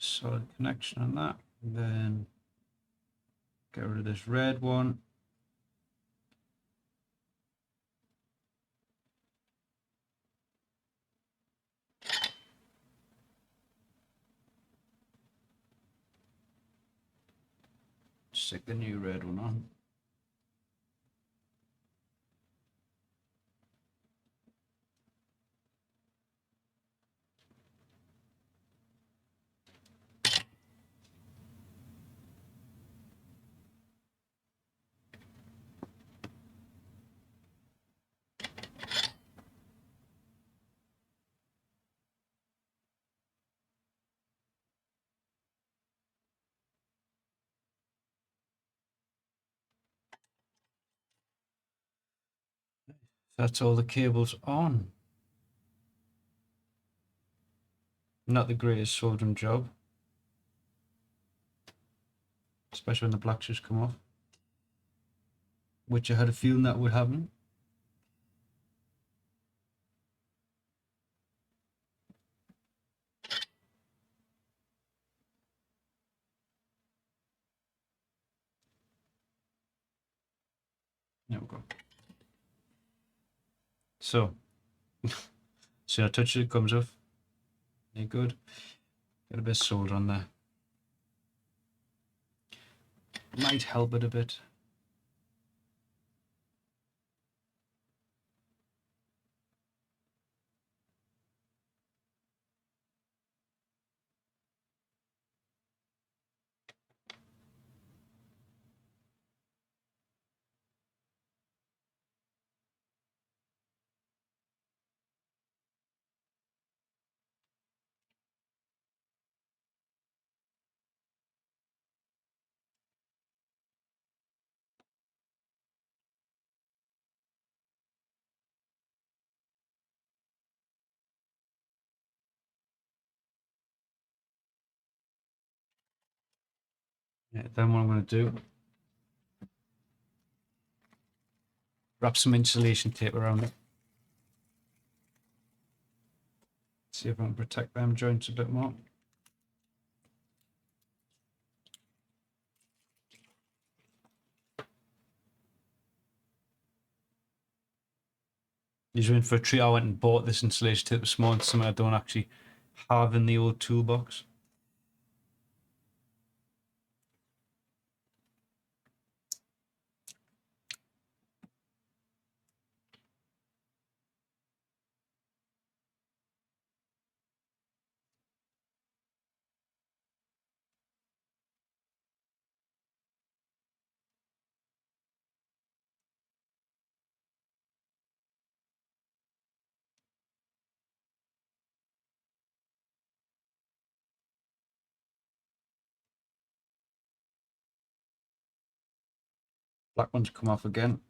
Solid connection on that. And then get rid of this red one. Stick the new red one on. That's all the cables on. Not the greatest soldering job, especially when the blacks just come off, which I had a feeling that would happen. There we go. So, soon I touch it, it comes off. You're good. Got a bit of solder on there. Might help it a bit. Yeah, then what I'm going to do, wrap some insulation tape around it. See if I can protect them joints a bit more. Usually for a treat, I went and bought this insulation tape this morning, something I don't actually having the old toolbox. Black one's come off again.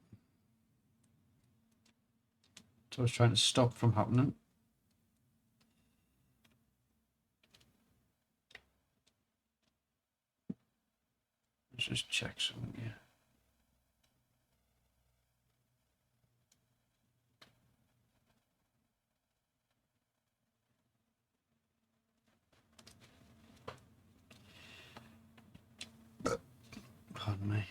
So I was trying to stop from happening. Let's just check something here. Pardon me.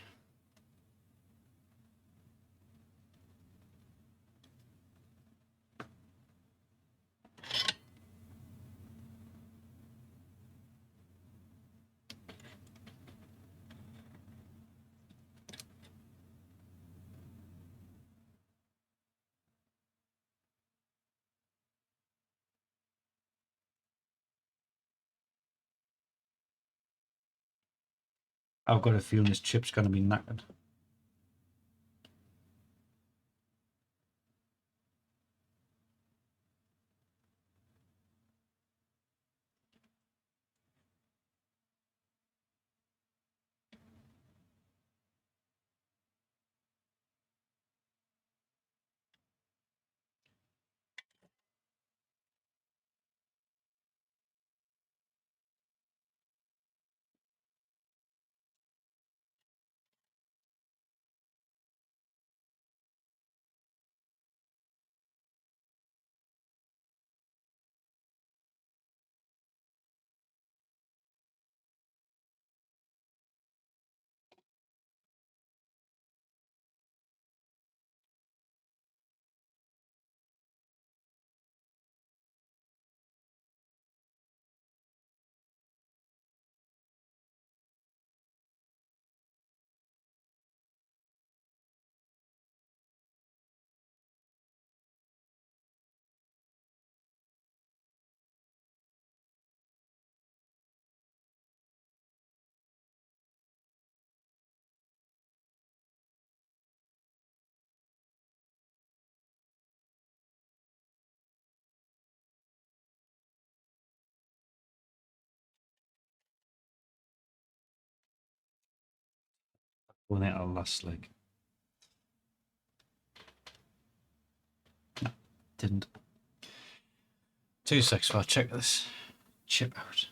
I've got a feeling this chip's going to be knackered. Well, that'll last like. No, didn't. 2 seconds while I check this chip out.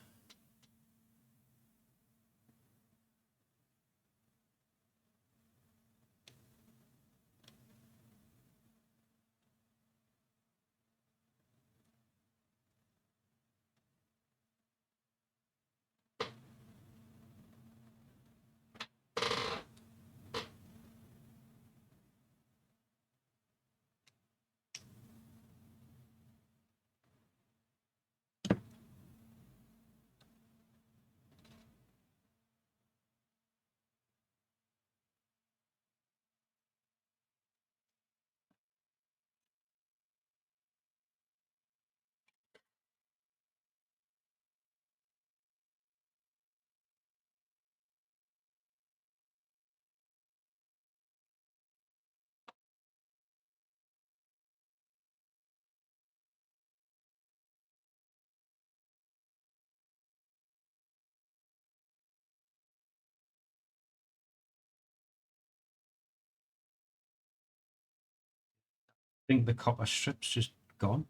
I think the copper strip's just gone.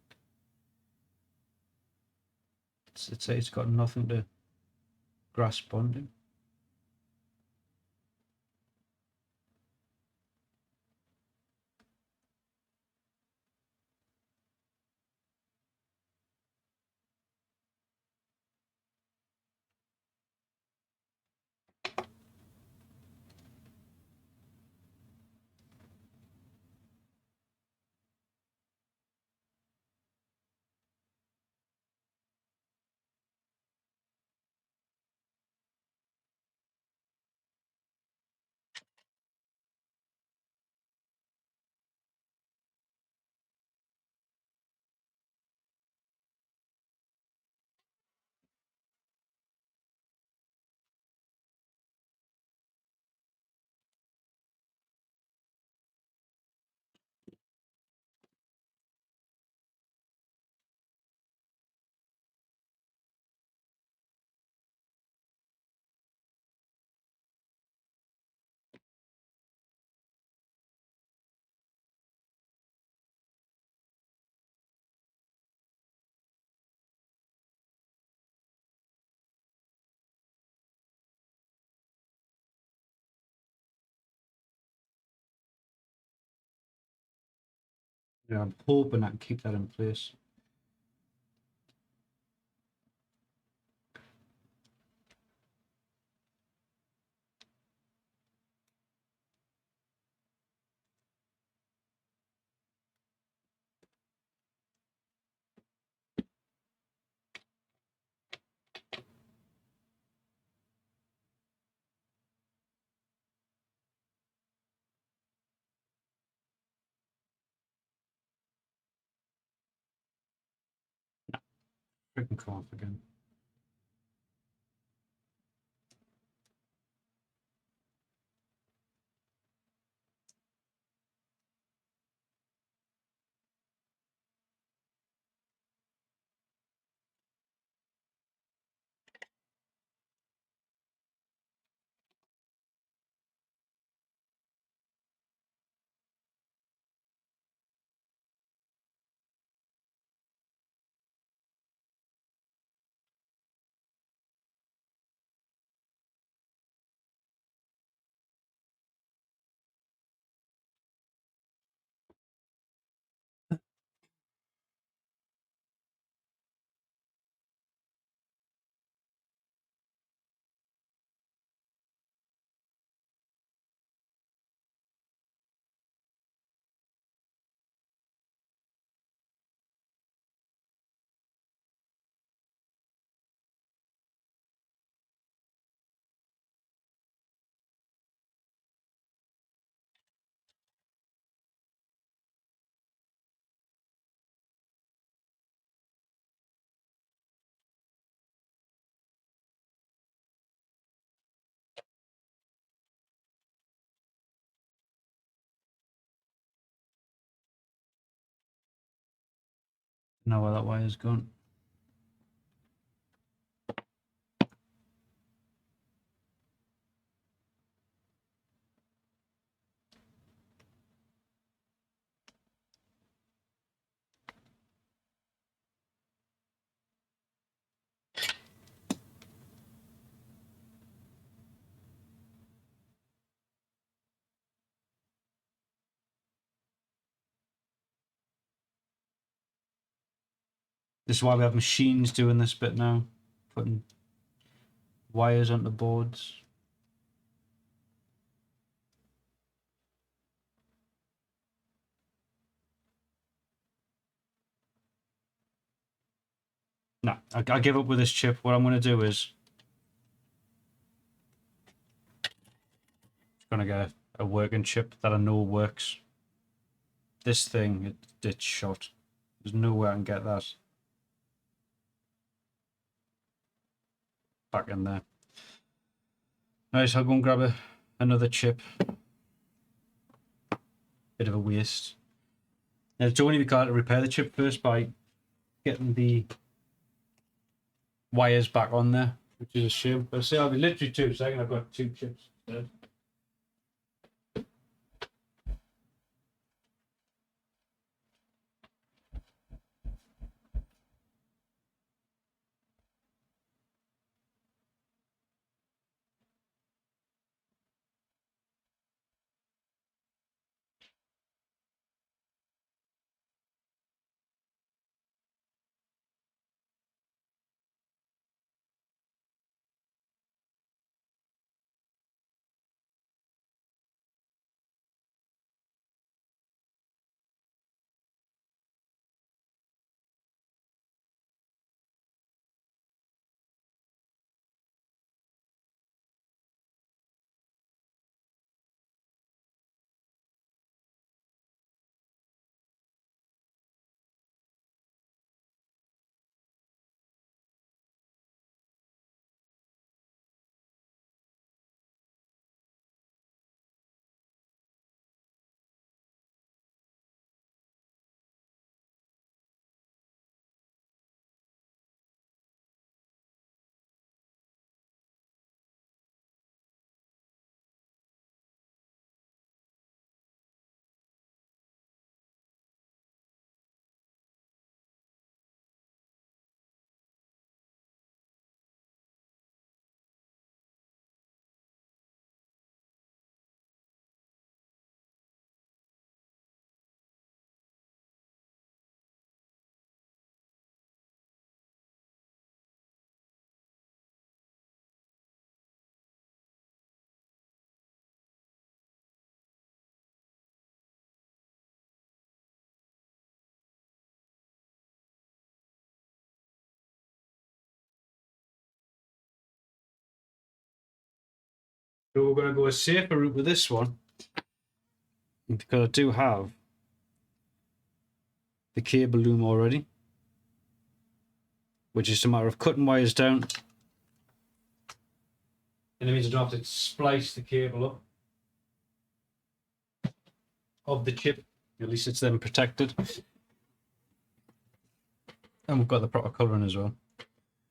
It's got nothing to grasp onto. Yeah, I'm hoping I can keep that in place. Freaking come off again. Now where that wire's gone. This is why we have machines doing this bit now, putting wires onto boards. No, I give up with this chip. What I'm going to do is going to get a working chip that I know works. This thing, it's shot. There's no way I can get that back in there. Alright, so I'll go and grab another chip. Bit of a waste. Now, it's only got to repair the chip first by getting the wires back on there, which is a shame. But see, I'll be literally 2 seconds. I've got 2 chips instead. So we're going to go a safer route with this one, because I do have the cable loom already, which is a matter of cutting wires down, and it means I don't have to splice the cable up of the chip. At least it's then protected, and we've got the proper colouring as well.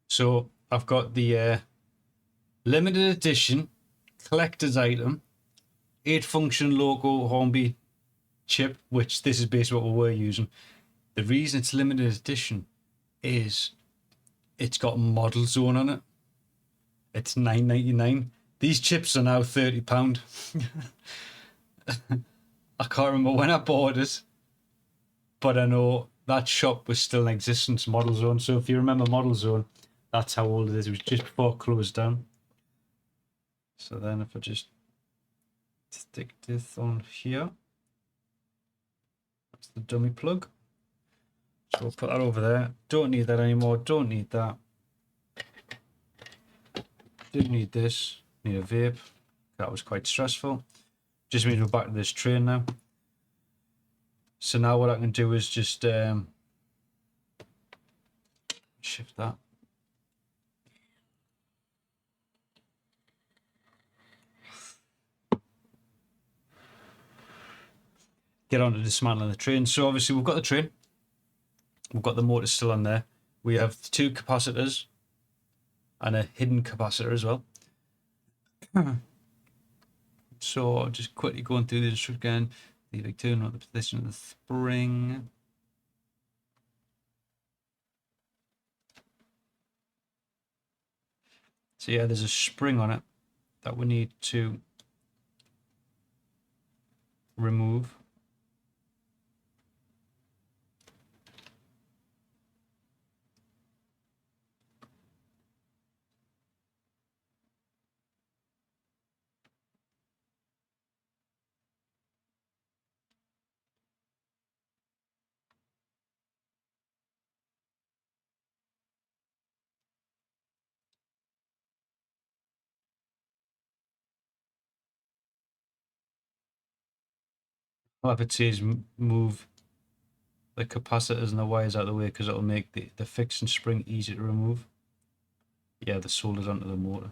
So I've got the limited edition collector's item 8-function logo Hornby chip, which this is basically what we were using. The reason it's limited edition is it's got Model Zone on it. It's $9.99. These chips are now £30. I can't remember when I bought it, but I know that shop was still in existence, Model Zone. So if you remember Model Zone, that's how old it is. It was just before it closed down. So then if I just stick this on here, that's the dummy plug. So we'll put that over there. Don't need that anymore. Don't need that. Didn't need this. Need a vape. That was quite stressful. Just means we're back to this train now. So now what I can do is just shift that. Get on to dismantling the train. So obviously we've got the train. We've got the motor still on there. We have 2 capacitors and a hidden capacitor as well. So just quickly going through this again. The big turn on the position of the spring. So yeah, there's a spring on it that we need to remove. I'll have it says move the capacitors and the wires out of the way, because it'll make the fixing spring easy to remove. Yeah, the solder's onto the motor.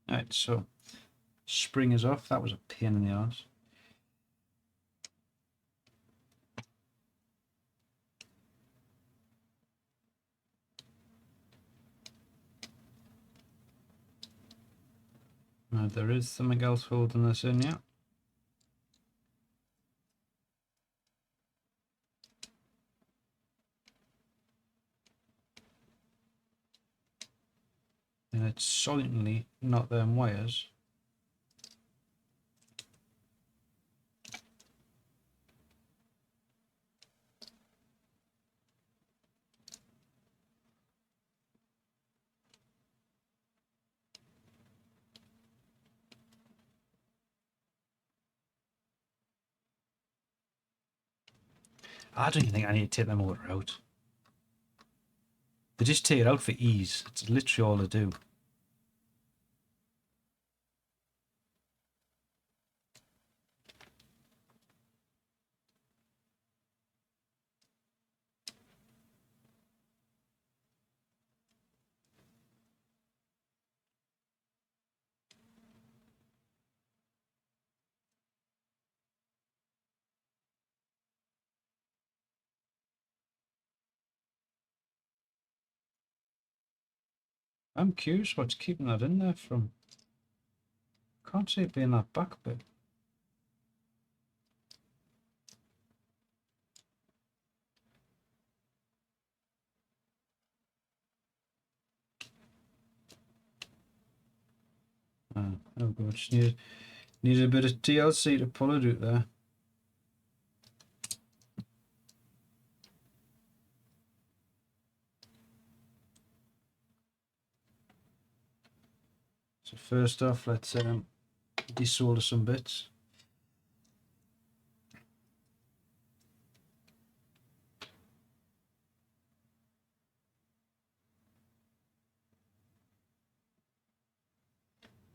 Right, so spring is off. That was a pain in the arse. Now there is something else holding this in, yeah. And it's certainly not them wires. I don't even think I need to take the motor out. They just take it out for ease. It's literally all they do. I'm curious what's keeping that in there from. Can't see it being that back bit. Oh god, just needed a bit of TLC to pull it out there. So first off, let's desolder some bits.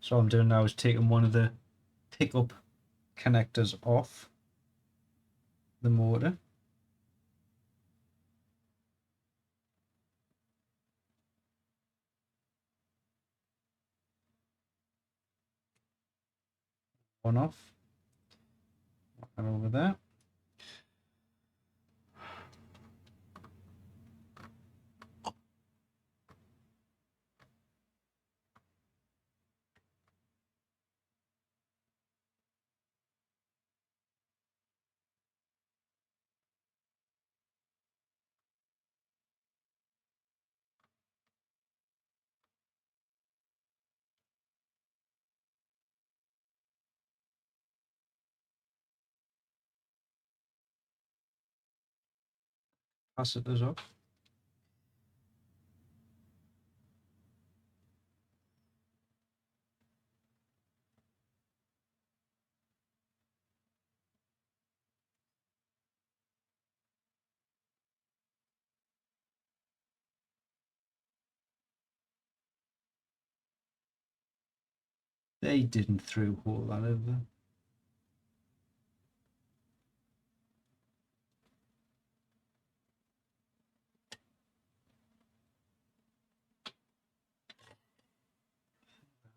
So what I'm doing now is taking one of the pickup connectors off the motor. One off. And over there. Capacitors off. They didn't through hole that over.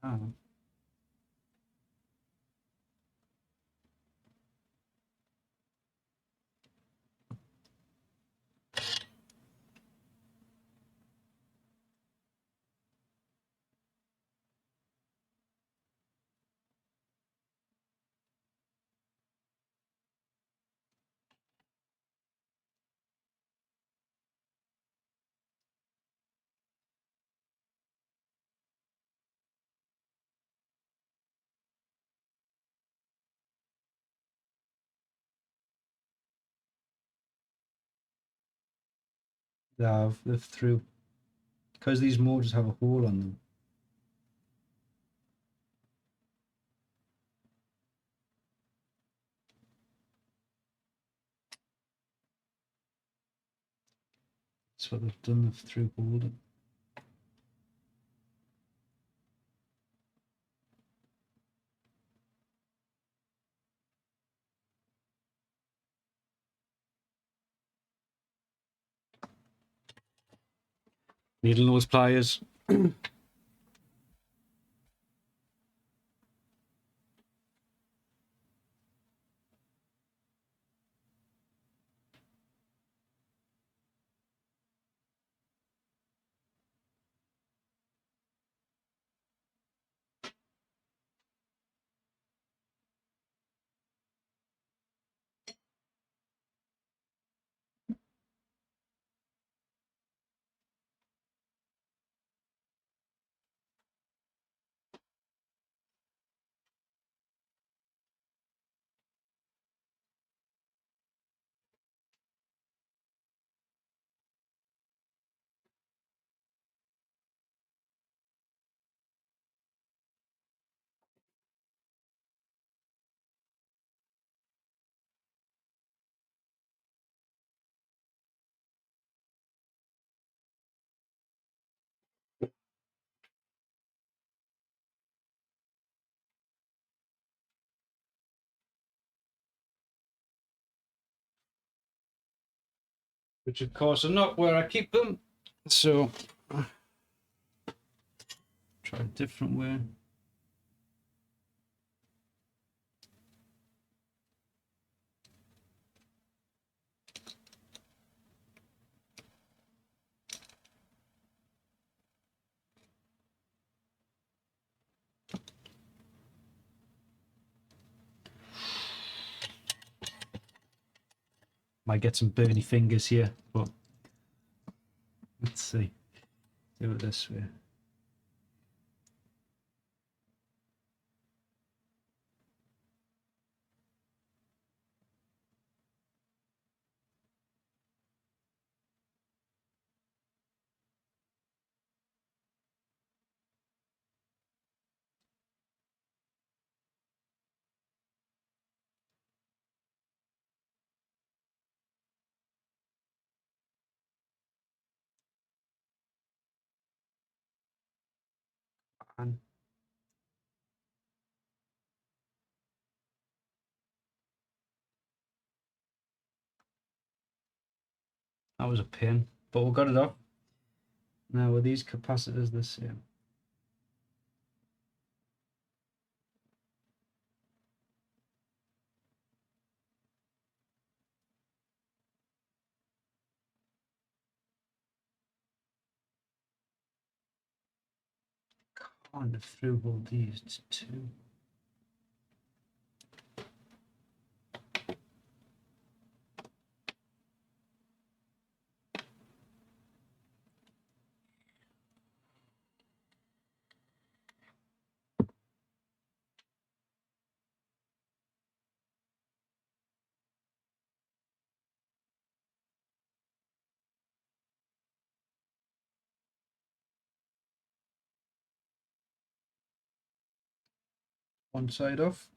Ah. They've through. Because these motors have a hole on them. That's what they've done, they've through holed it. Needle nose pliers. Which of course are not where I keep them. So try a different way. Might get some burny fingers here, but let's see. Do it this way. And that was a pain, but we got it off. Now, were these capacitors the same? Can't have through all these. It's two. One side off.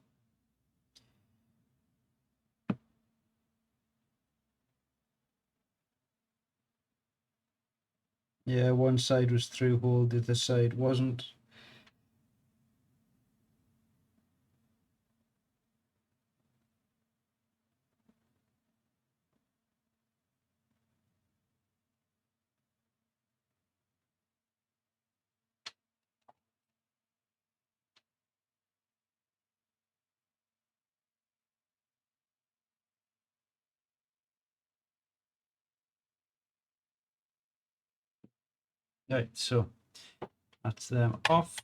Yeah, one side was through hole, the other side wasn't. Right, so that's them off.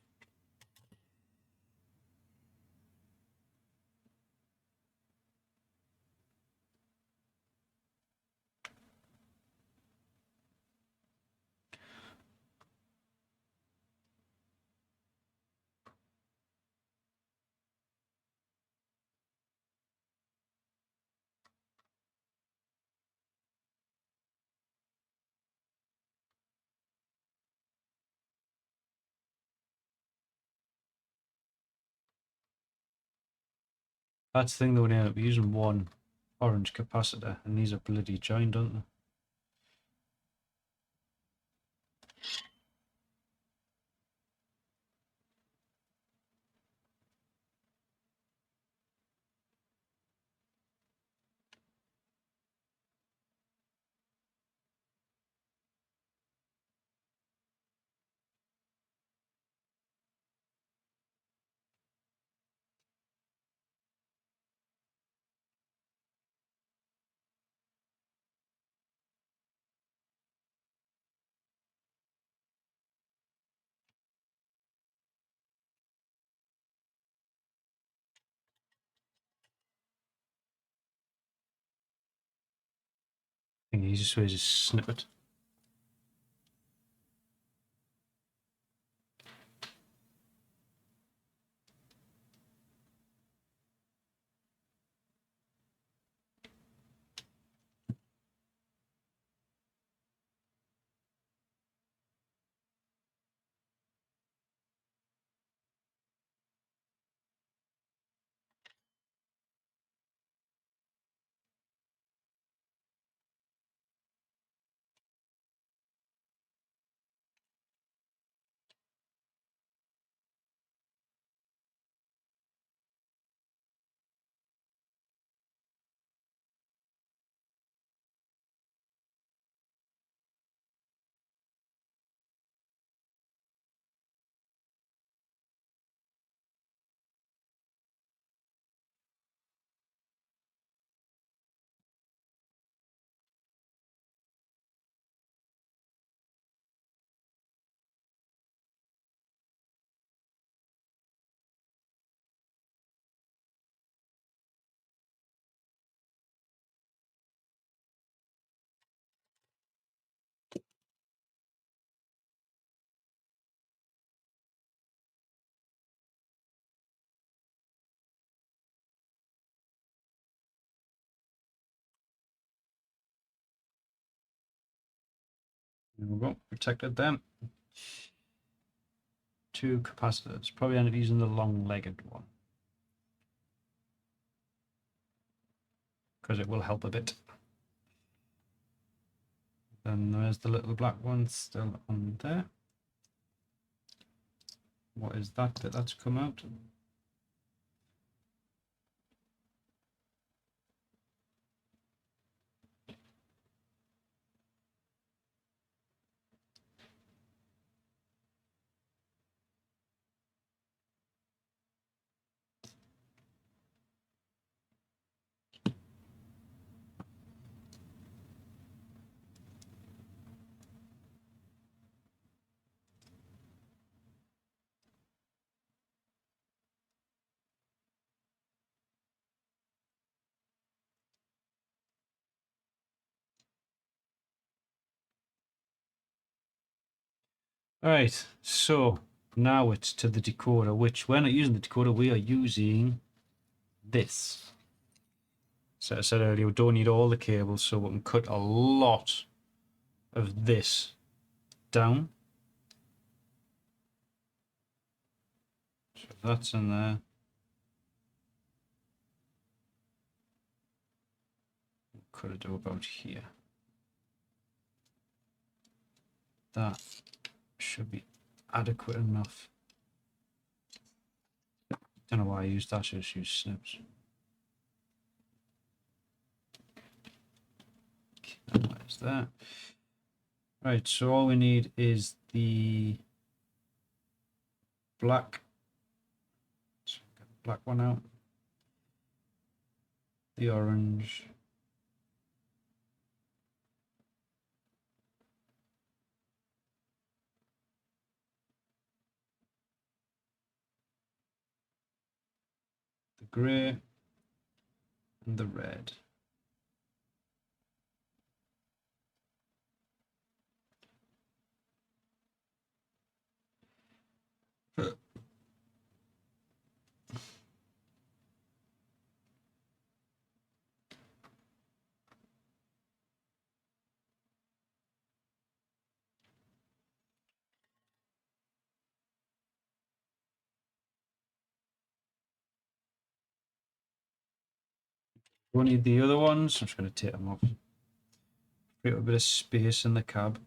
That's the thing though, we end up using one orange capacitor, and these are bloody joined, aren't they? I think the easiest way is just snip it. There we go, protected them. Two capacitors. Probably end up using the long-legged one, because it will help a bit. Then there's the little black one still on there. What is that bit that's come out? All right, so now it's to the decoder, which we're not using the decoder, we are using this. So I said earlier, we don't need all the cables, so we can cut a lot of this down. So that's in there. Cut it to about here. That should be adequate enough. Don't know why I used that, I should just use snips. There's that. Right, so all we need is the black. So get the black one out. The orange. The grey. And the red. We need the other ones. I'm just going to take them off. Create a bit of space in the cab.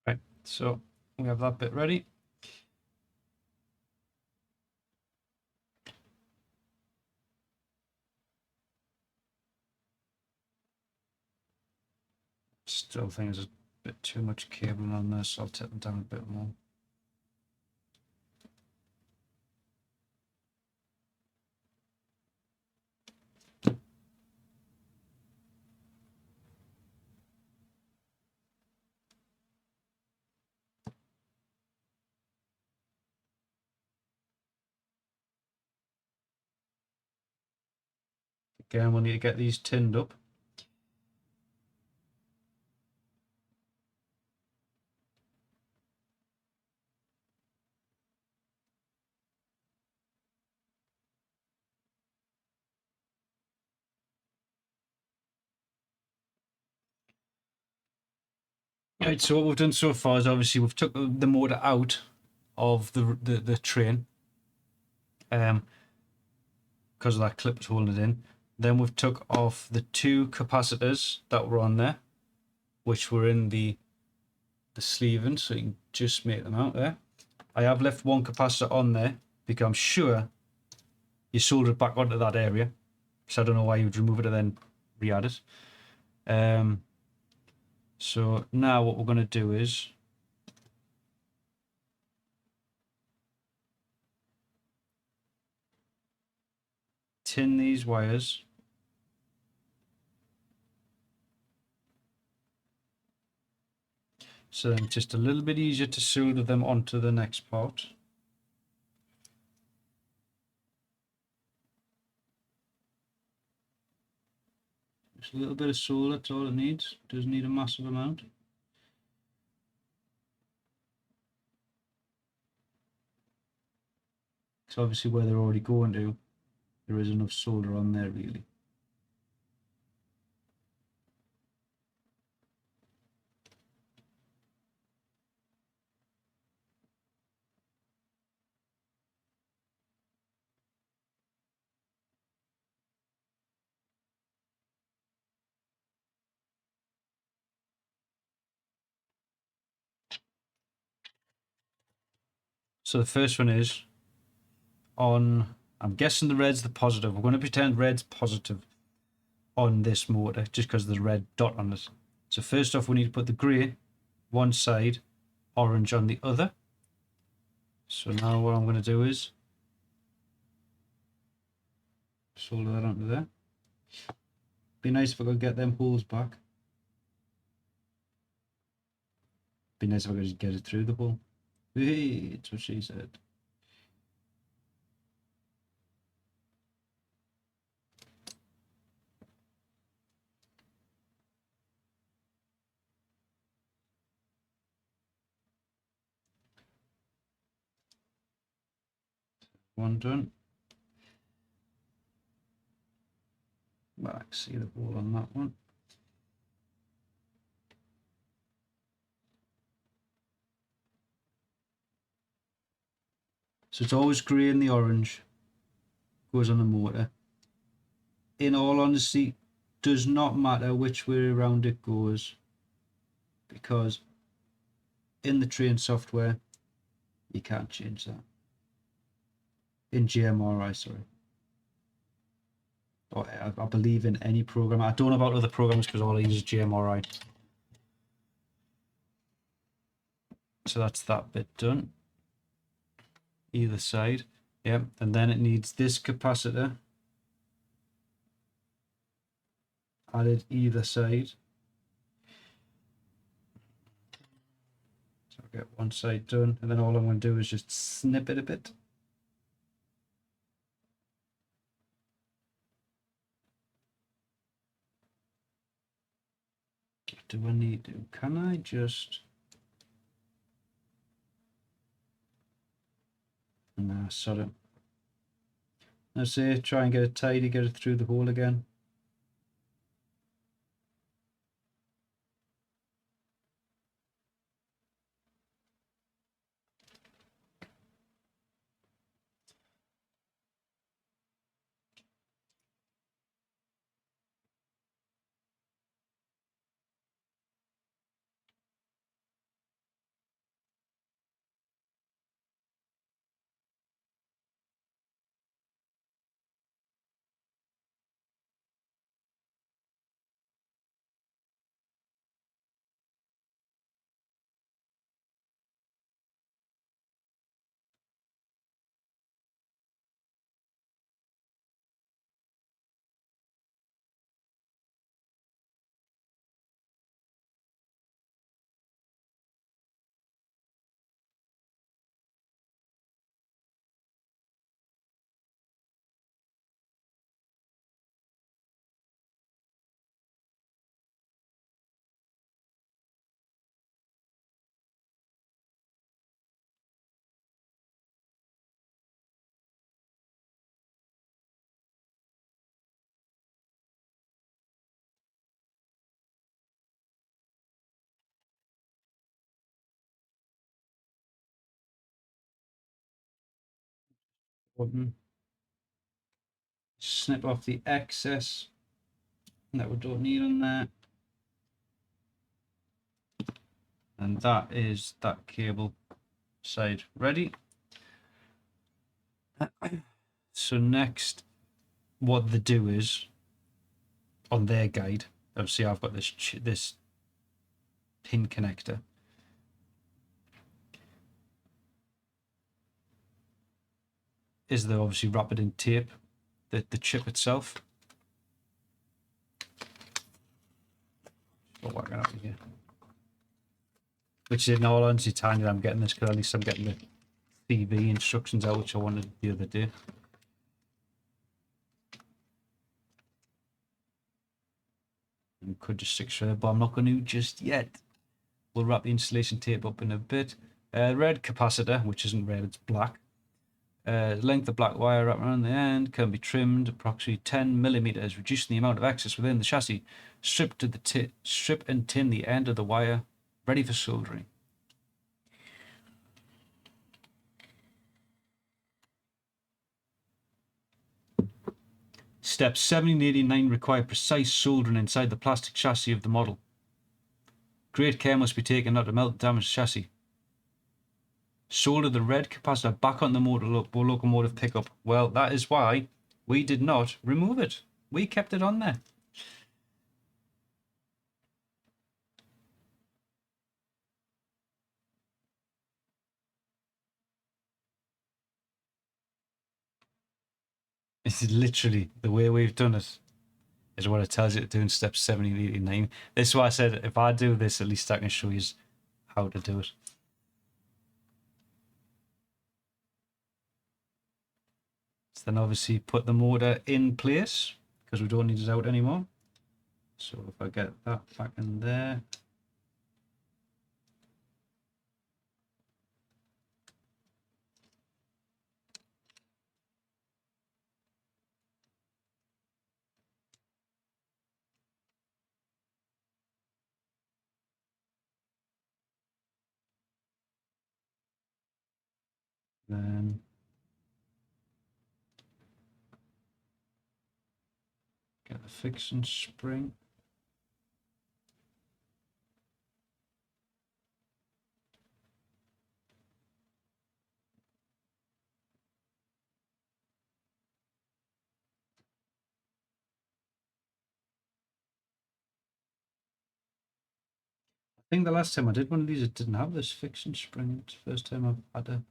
Right, so we have that bit ready. Still think there's a bit too much cable on this, so I'll take them down a bit more. Again, we'll need to get these tinned up. Right, so what we've done so far is obviously we've took the motor out of the train, because of that clip that's holding it in. Then we've took off the two capacitors that were on there, which were in the sleeving, so you can just make them out there. I have left one capacitor on there because I'm sure you solder it back onto that area. because I don't know why you would remove it and then re-add it. So now what we're going to do is tin these wires. So then it's just a little bit easier to solder them onto the next part. Just a little bit of solder, that's all it needs. Doesn't need a massive amount. So obviously where they're already going to, there is enough solder on there really. So the first one is on, I'm guessing the red's the positive. We're going to pretend red's positive on this motor just because there's a red dot on it. So first off, we need to put the grey one side, orange on the other. So now what I'm going to do is solder that onto there. Be nice if I could get them holes back. Be nice if I could just get it through the hole. Hey, it's what she said. One done. Back, see the hole on that one. So it's always grey and the orange goes on the motor. In all honesty, does not matter which way around it goes, because in the train software you can't change that. In GMRI, sorry. Or I believe in any program. I don't know about other programs because all I use is GMRI. So that's that bit done. Either side. Yep, and then it needs this capacitor added either side. So I'll get one side done, and then all I'm going to do is just snip it a bit. What do I need to? Can I just... Nah, sorry. I say try and get it tidy, get it through the hole again. Button. Snip off the excess that we don't need on there. And that is that cable side ready. So next what they do is, on their guide, obviously I've got this pin connector. Is they obviously wrap it in tape, the chip itself. Oh, whacking out here. Which in all honesty, tiny I'm getting this because at least I'm getting the CV instructions out, which I wanted the other day. You could just stick straight, but I'm not going to just yet. We'll wrap the installation tape up in a bit. Red capacitor, which isn't red, it's black. Length of black wire wrapped around the end can be trimmed approximately 10 millimeters, reducing the amount of excess within the chassis. Strip and tin the end of the wire, ready for soldering. Steps 70 and 89 require precise soldering inside the plastic chassis of the model. Great care must be taken not to melt the damaged chassis. Solder the red capacitor back on the locomotive pickup. Well, that is why we did not remove it. We kept it on there. This is literally the way we've done it. Is what it tells you to do in steps 70 and 89. This is why I said if I do this, at least I can show you how to do it. So then obviously put the motor in place because we don't need it out anymore. So if I get that back in there. Then get the fixing spring. I think the last time I did one of these, it didn't have this fixing spring. It's the first time I've had a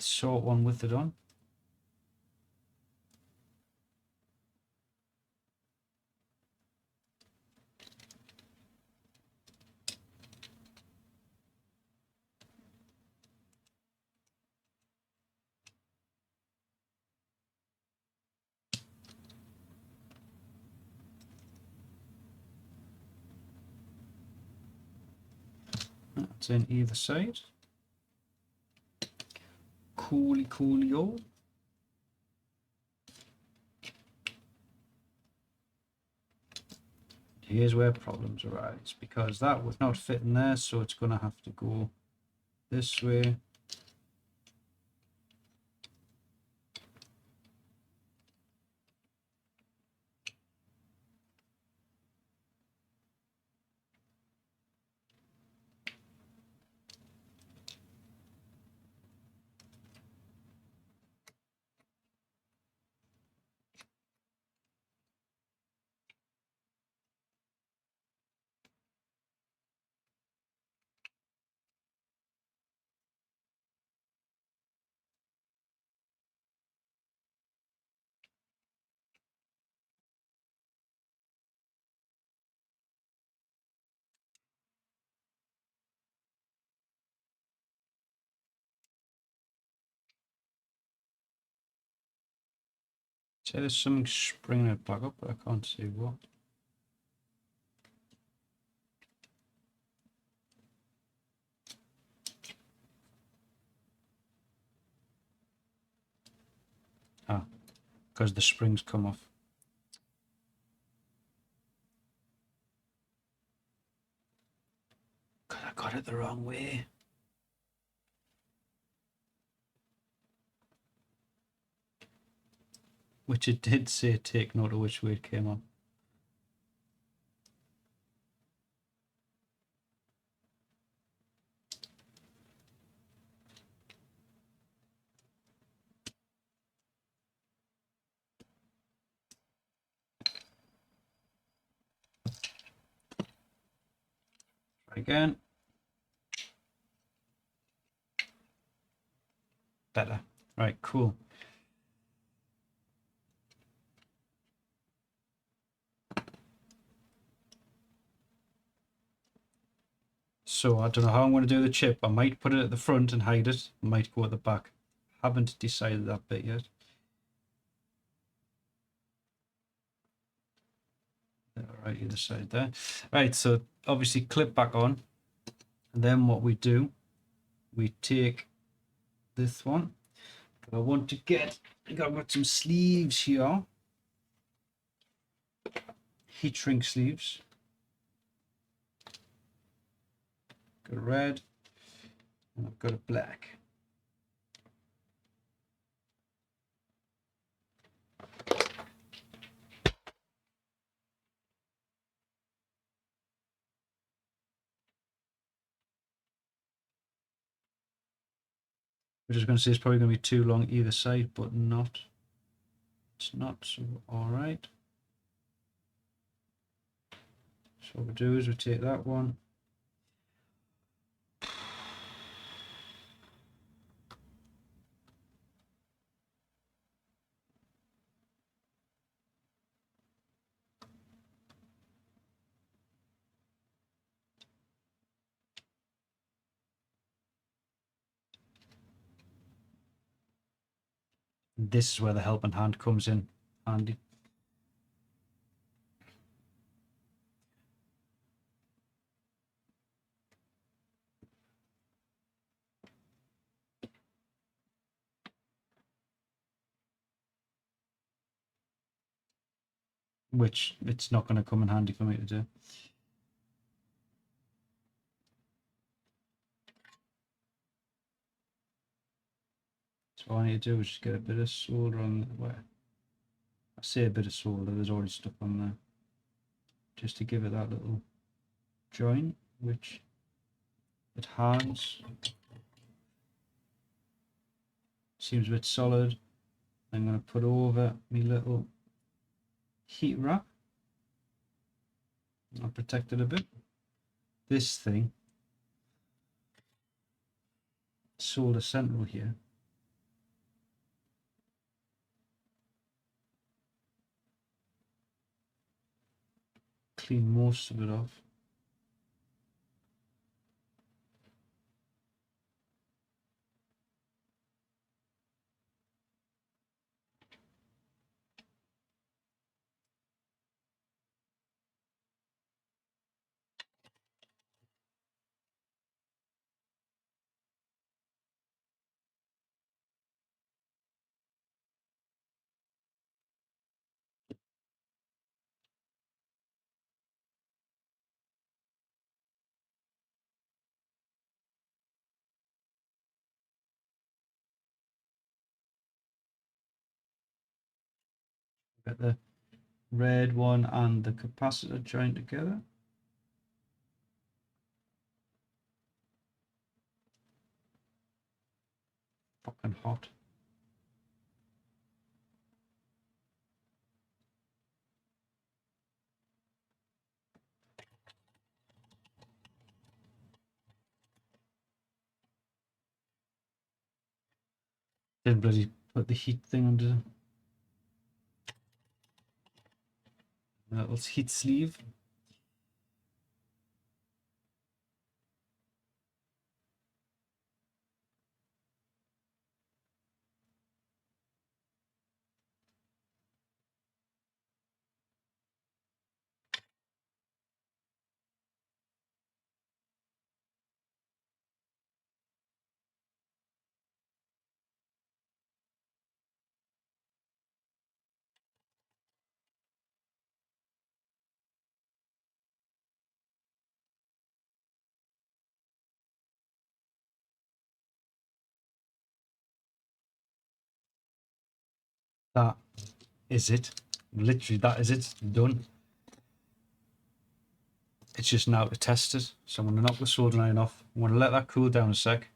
short one with it on. That's in either side. Coolio. Here's where problems arise because that would not fit in there, so it's going to have to go this way. So there's something springing it back up, but I can't see what. Ah, because the springs come off. God, I got it the wrong way. Which it did say take note of which way it came on. Try again. Better. Right, cool. So I don't know how I'm going to do the chip. I might put it at the front and hide it. I might go at the back. Haven't decided that bit yet. Right, either side there. Right, so obviously clip back on. And then what we do, we take this one. I want to get, I've got some sleeves here. Heat shrink sleeves. Got a red. And I've got a black. I'm just going to say it's probably going to be too long either side, but not. It's not, so all right. So what we do is we take that one. This is where the helping hand comes in handy. Which it's not going to come in handy for me to do. So all I need to do is just get a bit of solder on where I say a bit of solder, there's already stuff on there. Just to give it that little join, which it has. Seems a bit solid. I'm going to put over my little heat wrap. I'll protect it a bit. This thing, solder central here. Clean most of it off. Get the red one and the capacitor joined together. Fucking hot. Didn't bloody put the heat thing under the little heat sleeve. That is it. Literally, that is it. Done. It's just now to test it. So I'm going to knock the soldering iron off. I'm going to let that cool down a sec.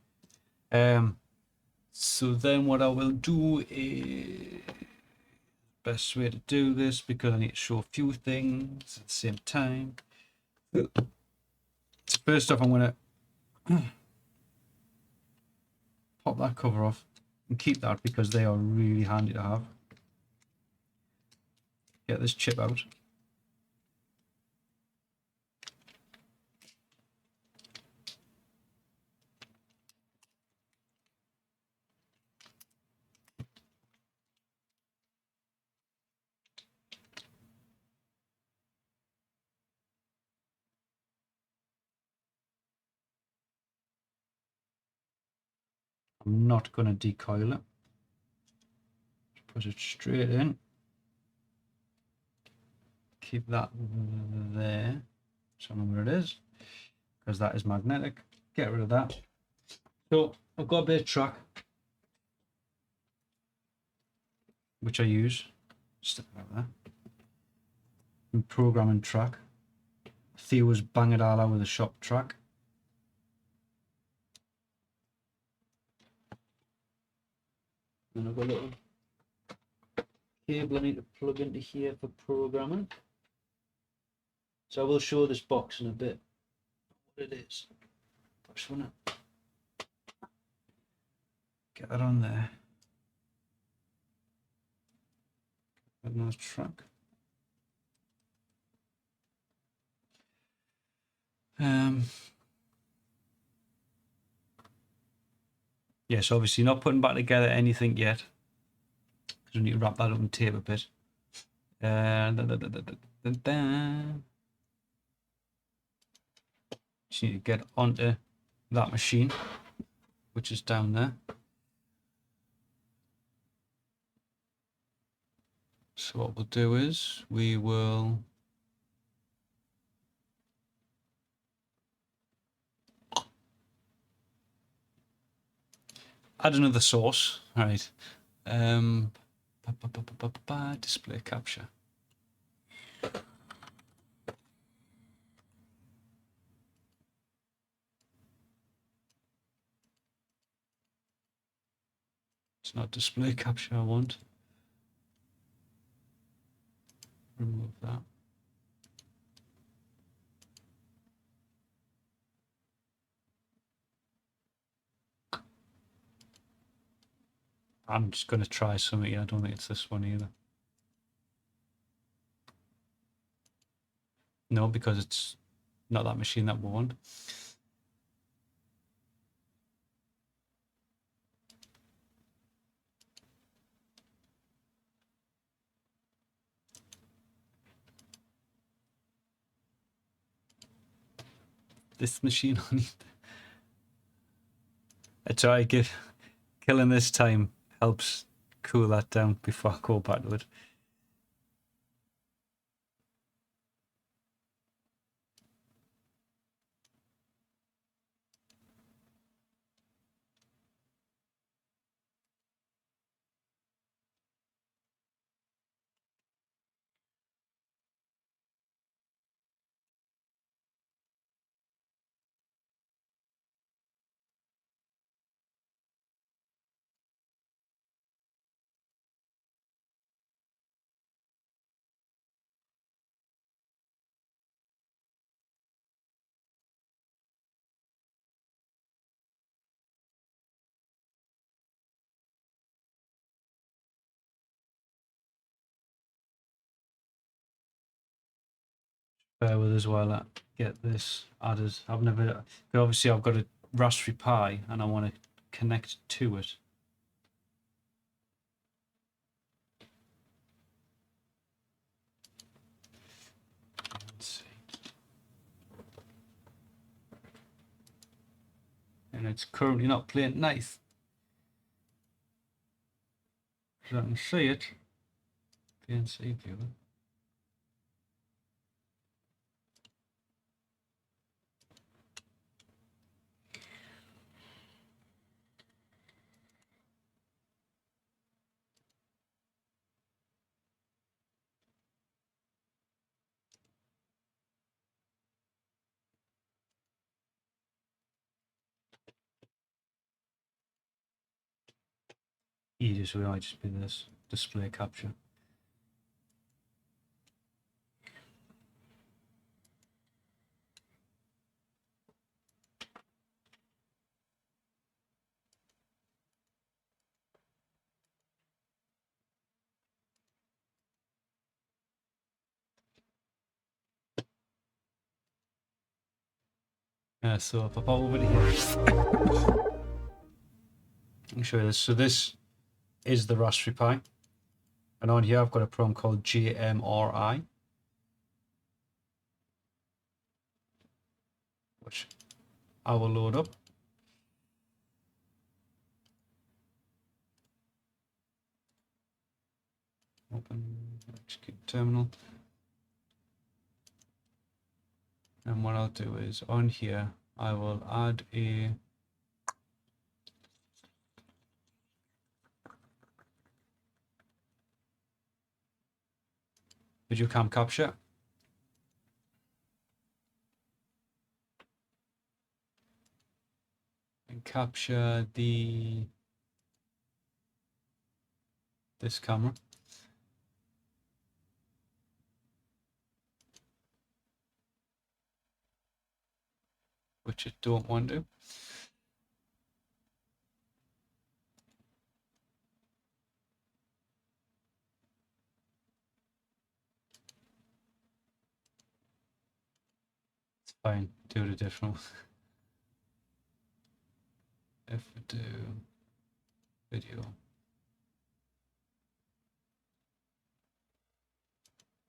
So then what I will do is best way to do this, because I need to show a few things at the same time. So first off, I'm going to pop that cover off and keep that because they are really handy to have. Get this chip out. I'm not going to decoil it. Just put it straight in. Keep that there. So I know where it is because that is magnetic. Get rid of that. So I've got a bit of track, which I use. Stick it out there. And programming track. Theo was banging it all out with a shop track. And I've got a little cable I need to plug into here for programming. So I will show this box in a bit what it is. I just want to get that on there. Another track. Yes, obviously not putting back together anything yet because we need to wrap that up and tape a bit. Just need to get onto that machine, which is down there. So what we'll do is we will add another source. All right. Display capture. It's not display capture I want. Remove that. I'm just going to try something. I don't think it's this one either. No, because it's not that machine that we want. This machine on it. I try killing this time helps cool that down before I go back to it. Bear with us while I get this added. Obviously I've got a Raspberry Pi and I want to connect to it. Let's see. And it's currently not playing nice. So I can see it. PNC viewer. Easiest way might just be this display capture. So if I pop over to here, I'll show you this. So this is the Raspberry Pi. And on here I've got a program called JMRI, which I will load up. Open, execute terminal. And what I'll do is on here, I will add a video cam capture. And capture this camera. Which I don't want to. It's fine, do it a different. If we do video.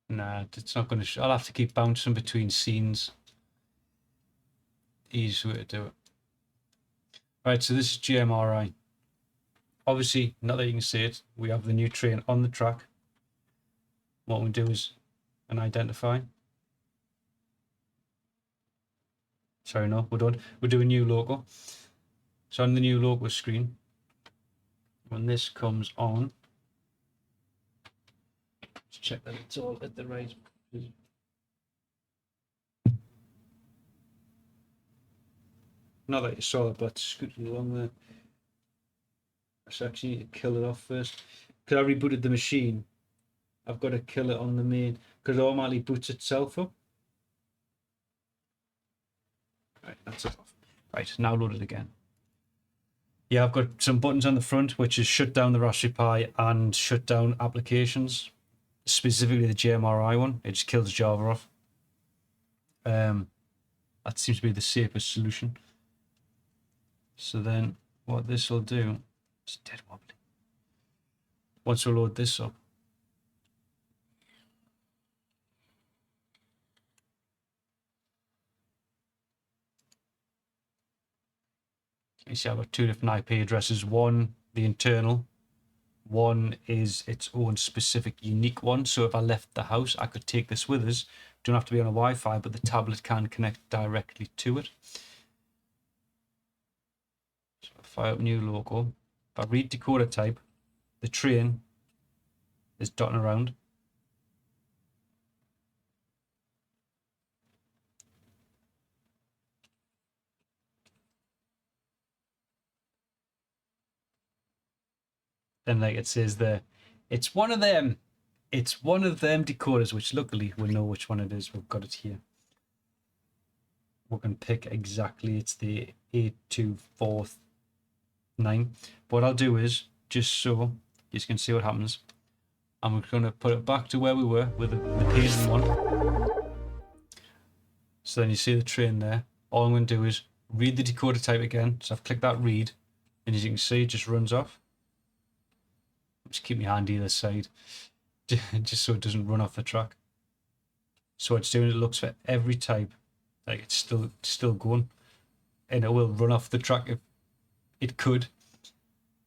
Nah, it's not going to. I'll have to keep bouncing between scenes. Easy way to do it. Right, so this is GMRI. Obviously, not that you can see it, we have the new train on the track. What we do is an identify. Sorry, no, we're done. We'll do a new logo. So on the new logo screen, when this comes on, let's check that it's all at the right. Not that you saw it, but scooting along there. I actually need to kill it off first. Because I rebooted the machine, I've got to kill it on the main, because it automatically boots itself up. Right, that's it off. Right, now load it again. Yeah, I've got some buttons on the front, which is shut down the Raspberry Pi and shut down applications. Specifically the JMRI one, it just kills Java off. That seems to be the safest solution. So then what this will do, it's dead wobbly. Once we load this up, you see I've got two different IP addresses. One, the internal. One is its own specific unique one. So if I left the house, I could take this with us. Don't have to be on a Wi-Fi, but the tablet can connect directly to it. So fire up new logo. If I read decoder type, the train is dotting around. Then like it says there, it's one of them decoders, which luckily we'll know which one it is. We've got it here. We can pick exactly, it's the 8249. What I'll do is, just so you can see what happens, I'm going to put it back to where we were with the Payson one. So then you see the train there. All I'm going to do is read the decoder type again. So I've clicked that read, and as you can see, it just runs off. Just keep my hand either side, just so it doesn't run off the track. So what it's doing, it looks for every type, like it's still going, and it will run off the track if it could.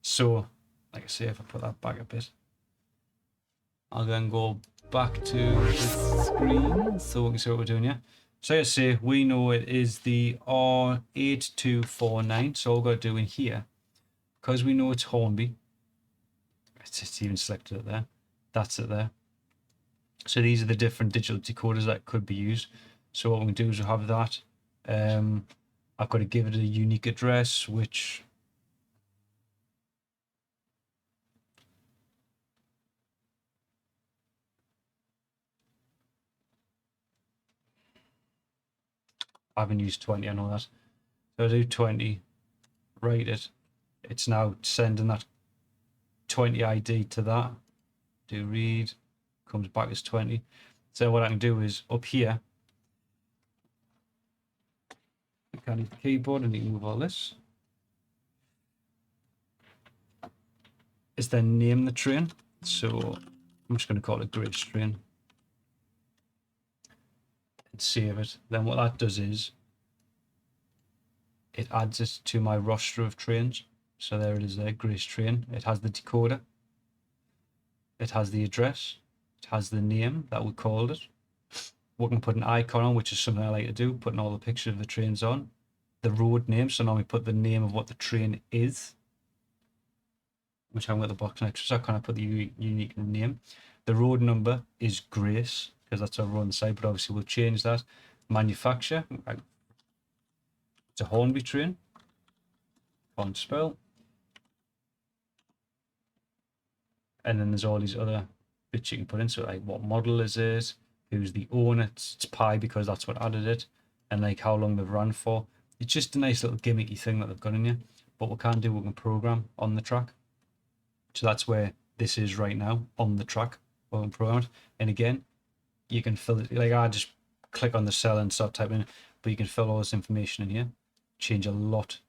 So, like I say, if I put that back a bit, I'll then go back to the screen so we can see what we're doing here. So I say we know it is the R8249. So all we've got to do in here, because we know it's Hornby. It's even selected it there. That's it there. So these are the different digital decoders that could be used. So what we can do is we'll have that. I've got to give it a unique address, which I haven't used 20, I know that. So I do 20, write it. It's now sending that 20 ID to that. Do read, comes back as 20. So what I can do is up here, I need the keyboard and you can move all this. Is then name the train. So I'm just going to call it Grace Train. And save it. Then what that does is it adds it to my roster of trains. So there it is there, Grace Train. It has the decoder. It has the address. It has the name that we called it. We can put an icon on, which is something I like to do, putting all the pictures of the trains on. The road name, so now we put the name of what the train is. Which I'm with the box next, so I kind of put the unique name. The road number is Grace, because that's our road side, but obviously we'll change that. Manufacturer, it's a Hornby train. Can't spell. And then there's all these other bits you can put in, so like what model is it, who's the owner, it's Pi because that's what added it, and like how long they've run for. It's just a nice little gimmicky thing that they've got in here. But we can do, we can program on the track. So that's where this is right now, on the track, we can program it. And again, you can fill it, like I just click on the cell and start typing, but you can fill all this information in here. Change a lot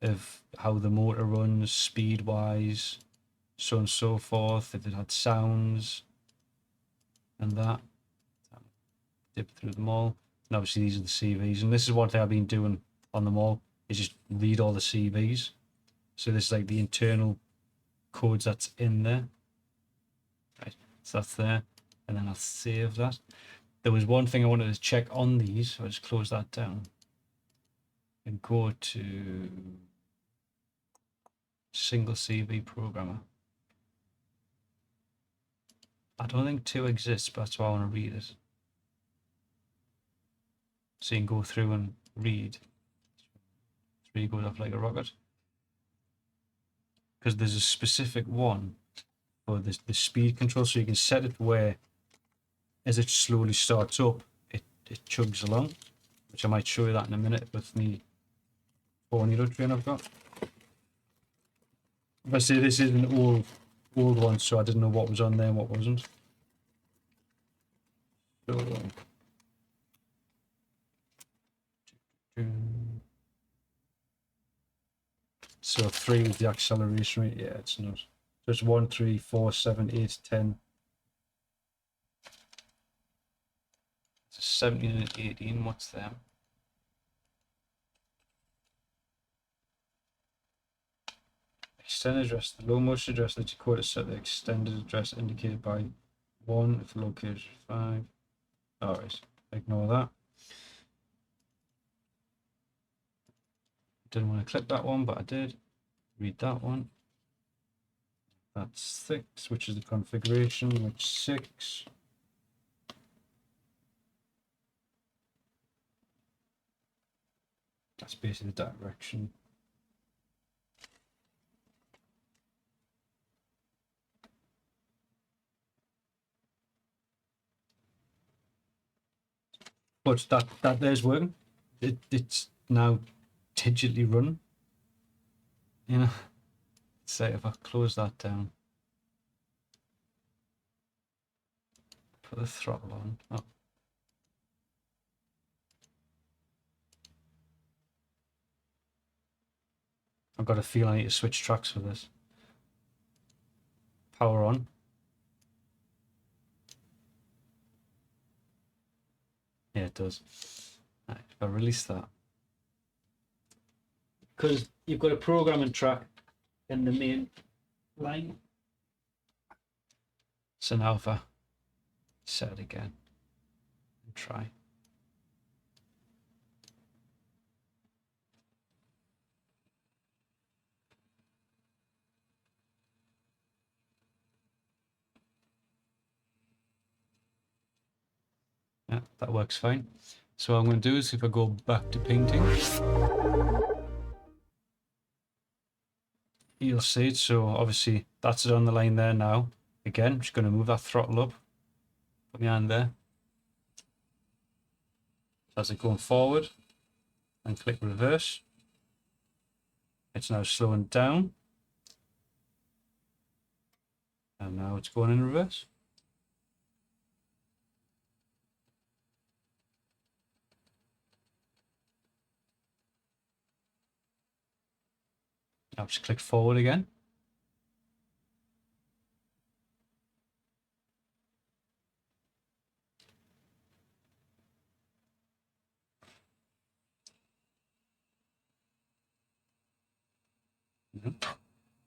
of how the motor runs, speed wise, so on and so forth, if it had sounds and that. Dip through them all. And obviously these are the CVs, and this is one thing I've been doing on them all, is just read all the CVs. So this is like the internal codes that's in there. Right, so that's there, and then I'll save that. There was one thing I wanted to check on these, so I'll just close that down and go to single CV programmer. I don't think 2 exists, but that's why I want to read it. So you can go through and read. 3 goes off like a rocket. Because there's a specific one for the speed control, so you can set it where as it slowly starts up, it chugs along, which I might show you that in a minute with me tornado train I've got. If I say this is an old one, so I didn't know what was on there and what wasn't. So 3 is the acceleration rate. Yeah, it's not. So it's 1, 3, 4, 7, 8, 10. It's 17 and 18. What's them? Extended address. The low motion address of the decoder set the extended address indicated by 1 if located 5. Alright, ignore that. Didn't want to click that one, but I did. Read that one. That's 6, which is the configuration, which 6. That's basically the direction. But that there's working. It's now digitally run. You know, say if I close that down, put the throttle on. Oh. I've got a feel I need to switch tracks for this. Power on. Yeah, it does. Right, if I release that. Because you've got a programming track in the main line. So now if I set it again and try. Yeah, that works fine. So what I'm going to do is if I go back to painting, you'll see it. So obviously that's it on the line there now. Again, I'm just going to move that throttle up, put my hand there. So as it going forward and click reverse, it's now slowing down. And now it's going in reverse. I'll just click forward again.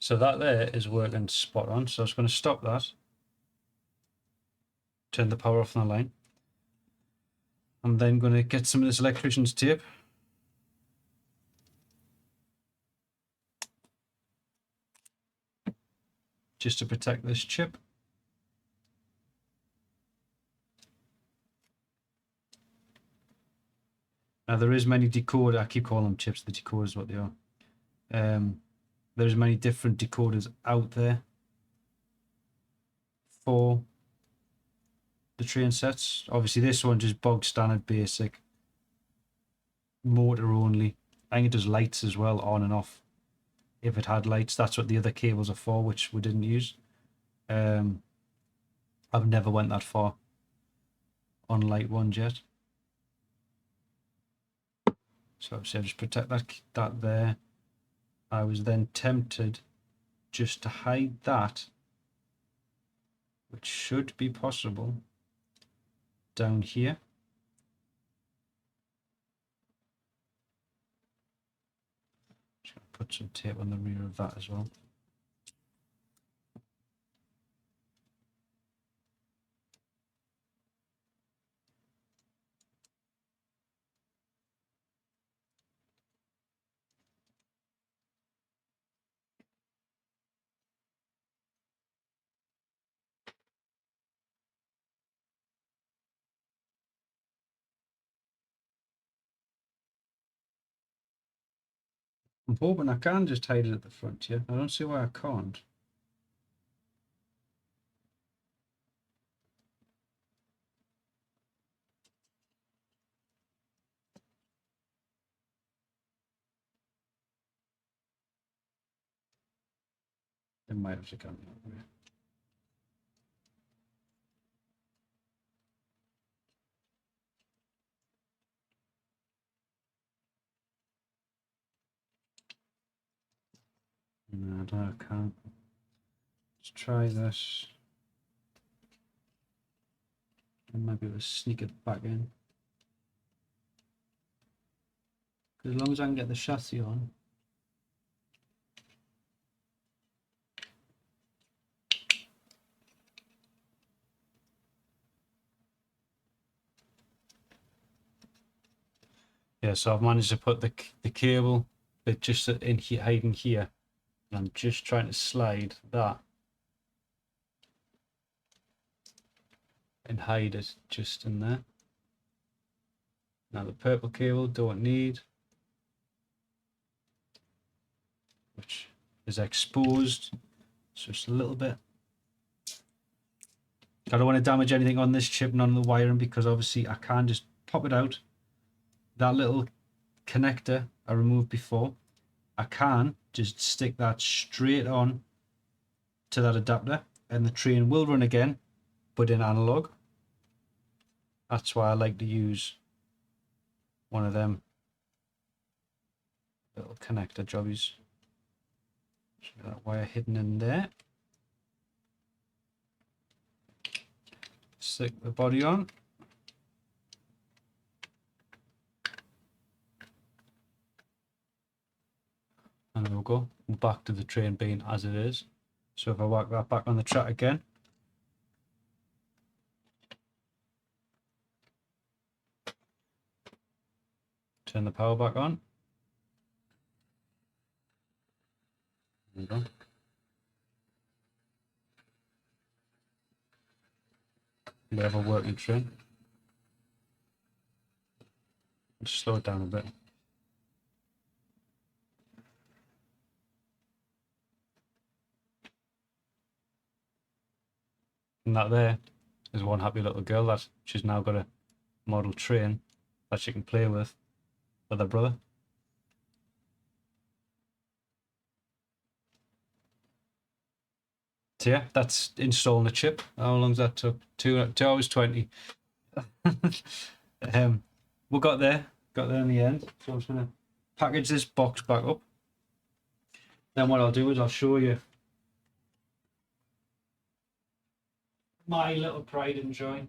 So that there is working spot on. So I'm just going to stop that. Turn the power off on the line. I'm then going to get some of this electrician's tape. Just to protect this chip. Now there is many decoder. I keep calling them chips. The decoder is what they are. There's many different decoders out there for the train sets. Obviously, this one just bog standard basic motor only. I think it does lights as well, on and off. If it had lights, that's what the other cables are for, which we didn't use. I've never went that far on light ones yet. So obviously I just protect that there. I was then tempted just to hide that, which should be possible, down here. Just gonna put some tape on the rear of that as well. I'm hoping I can just hide it at the front here. I don't see why I can't. It might have to come. No, I don't know, I can't. Let's try this. I might be able to sneak it back in. As long as I can get the chassis on. Yeah, so I've managed to put the cable bit just in here, hiding here. And I'm just trying to slide that and hide it just in there. Now the purple cable don't need, which is exposed, so just a little bit. I don't want to damage anything on this chip, none of the wiring, because obviously I can just pop it out. That little connector I removed before, I can just stick that straight on to that adapter and the train will run again, but in analog. That's why I like to use one of them little connector jobbies. That wire hidden in there. Stick the body on. And there we go. We're back to the train being as it is. So if I whack that back on the track again. Turn the power back on. There we go. We have a working train. Just slow it down a bit. And that there is one happy little girl that she's now got a model train that she can play with her brother. So yeah, that's installing a chip. How long that took? 2 hours 20. We got there in the end. So I'm just gonna package this box back up. Then what I'll do is I'll show you my little pride and joy.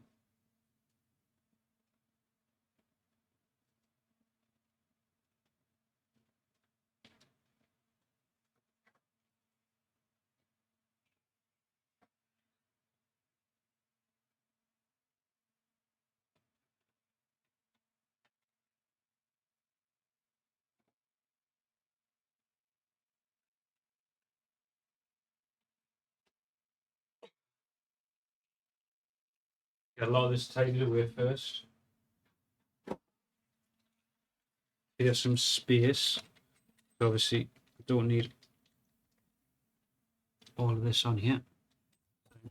Get a lot of this tidied away first. Here's some space. Obviously, don't need all of this on here.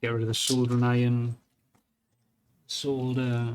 Get rid of the soldering iron, solder.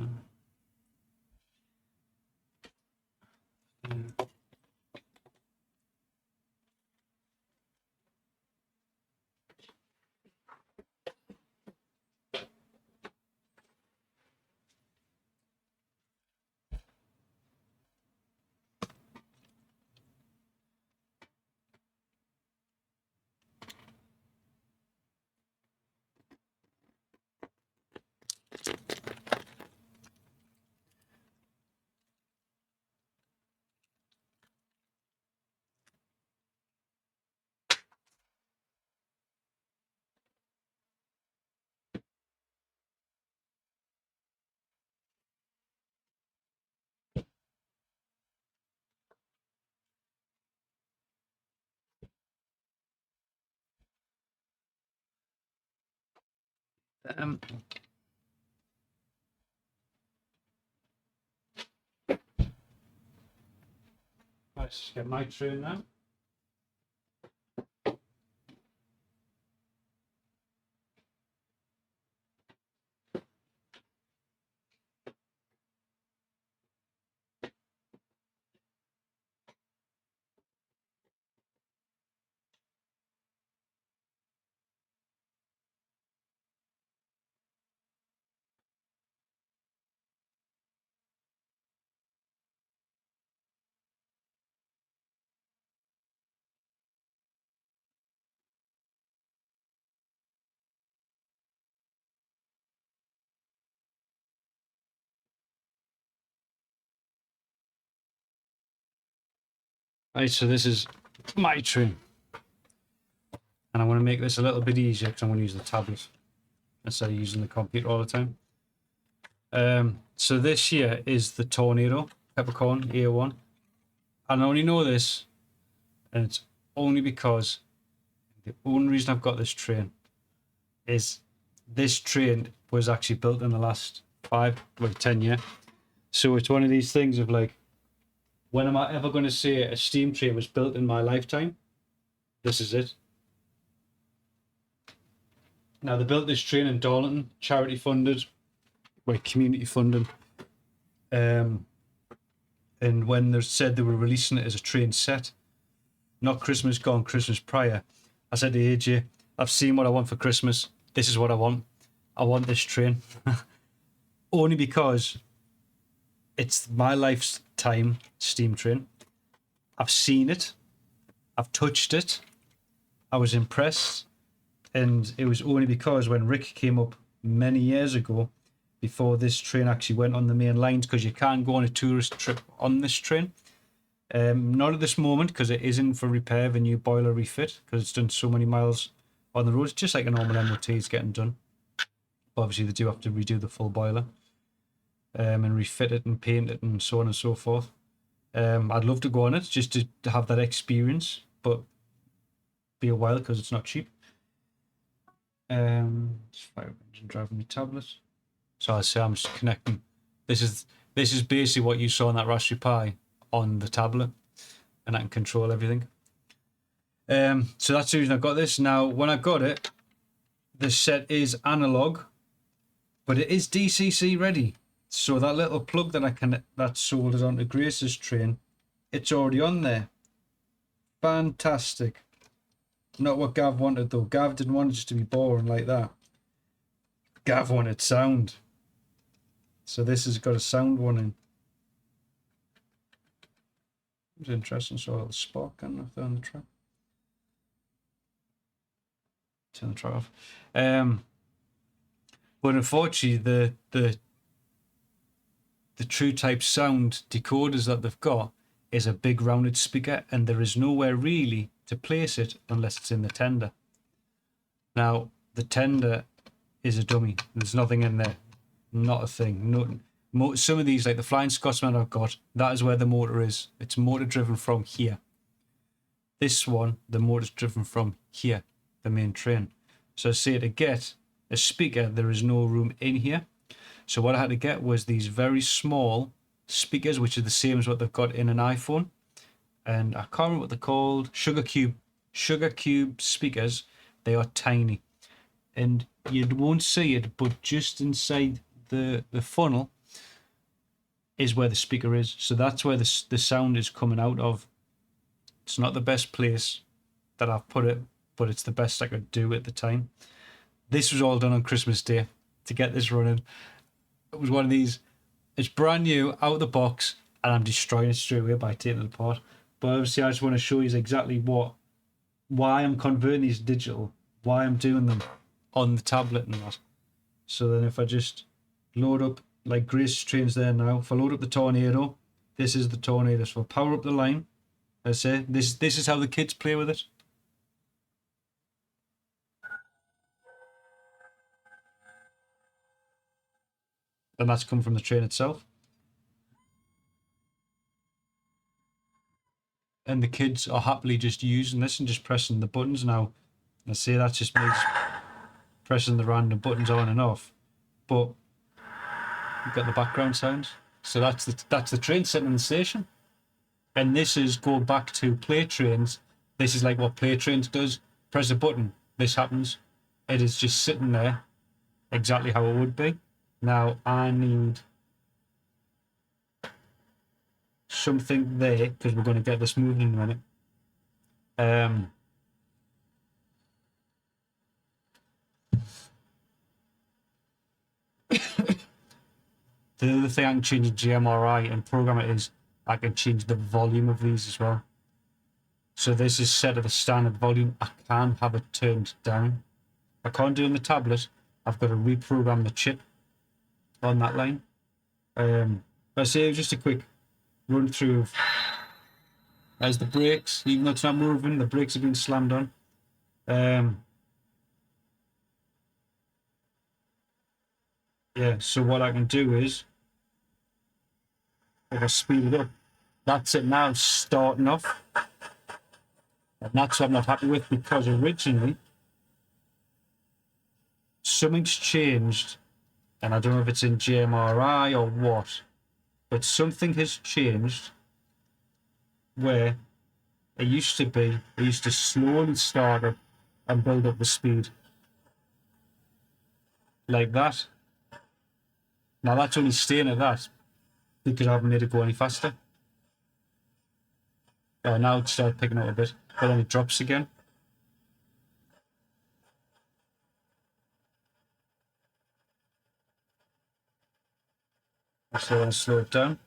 Um, let's get my tray now. Right, so this is my tray. And I want to make this a little bit easier because I'm going to use the tablet instead of using the computer all the time. So this here is the Tornado Peppercorn A1. And I only know this, and it's only because the only reason I've got this train is this train was actually built in the last 10 years. So it's one of these things of like, when am I ever going to say a steam train was built in my lifetime? This is it. Now, they built this train in Darlington, charity funded, like community funded. And when they said they were releasing it as a train set, not Christmas gone, Christmas prior, I said to AJ, I've seen what I want for Christmas. This is what I want. I want this train. Only because it's my lifetime steam train. I've seen it. I've touched it. I was impressed. And it was only because when Rick came up many years ago, before this train actually went on the main lines, because you can't go on a tourist trip on this train. Not at this moment, because it isn't for repair, the new boiler refit, because it's done so many miles on the road. It's just like a normal MOT is getting done. But obviously, they do have to redo the full boiler and refit it and paint it and so on and so forth. I'd love to go on it just to have that experience, but be a while because it's not cheap. Just fire engine driving my tablet. So I say I'm just connecting. This is basically what you saw on that Raspberry Pi on the tablet, and I can control everything. So that's the reason I got this. Now, when I got it, the set is analog, but it is DCC ready. So that little plug that's soldered onto Grace's train, it's already on there. Fantastic. Not what Gav wanted though. Gav didn't want it just to be boring like that. Gav wanted sound. So this has got a sound one in. It's interesting. So a little spark on the track. Turn the track off. But unfortunately, the true type sound decoders that they've got is a big rounded speaker, and there is nowhere really to place it unless it's in the tender. Now, the tender is a dummy. There's nothing in there. Not a thing. No, some of these, like the Flying Scotsman I've got, that is where the motor is. It's motor driven from here. This one, the motor's driven from here, the main train. So say to get a speaker, there is no room in here. So what I had to get was these very small speakers, which are the same as what they've got in an iPhone. And I can't remember what they're called. Sugar cube speakers. They are tiny. And you won't see it, but just inside the funnel is where the speaker is. So that's where the sound is coming out of. It's not the best place that I've put it, but it's the best I could do at the time. This was all done on Christmas Day to get this running. It was one of these, it's brand new, out of the box, and I'm destroying it straight away by taking it apart. But obviously I just want to show you exactly why I'm converting these digital, why I'm doing them on the tablet and that. So then if I just load up, like Grace Train's there now, if I load up the Tornado, this is the Tornado. So I'll power up the line. I say, this is how the kids play with it. And that's come from the train itself. And the kids are happily just using this and just pressing the buttons now. I say that's just me pressing the random buttons on and off. But you've got the background sounds. So that's the train sitting in the station. And this is going back to Play Trains. This is like what Play Trains does. Press a button, this happens. It is just sitting there exactly how it would be. Now I need something there because we're going to get this moving in a minute. The other thing I can change in GMRI and program it is I can change the volume of these as well. So this is set at a standard volume. I can have it turned down. I can't do it on the tablet. I've got to reprogram the chip on that line. I say just a quick run through of as the brakes, even though it's not moving, the brakes have been slammed on. Yeah, so what I can do is if I speed it up, that's it now starting off. And that's what I'm not happy with because originally something's changed, and I don't know if it's in GMRI or what, but something has changed where it used to slowly start up and build up the speed. Like that. Now that's only staying at that because I haven't made it go any faster. Oh, now it started picking up a bit, but then it drops again. So I want to slow it down.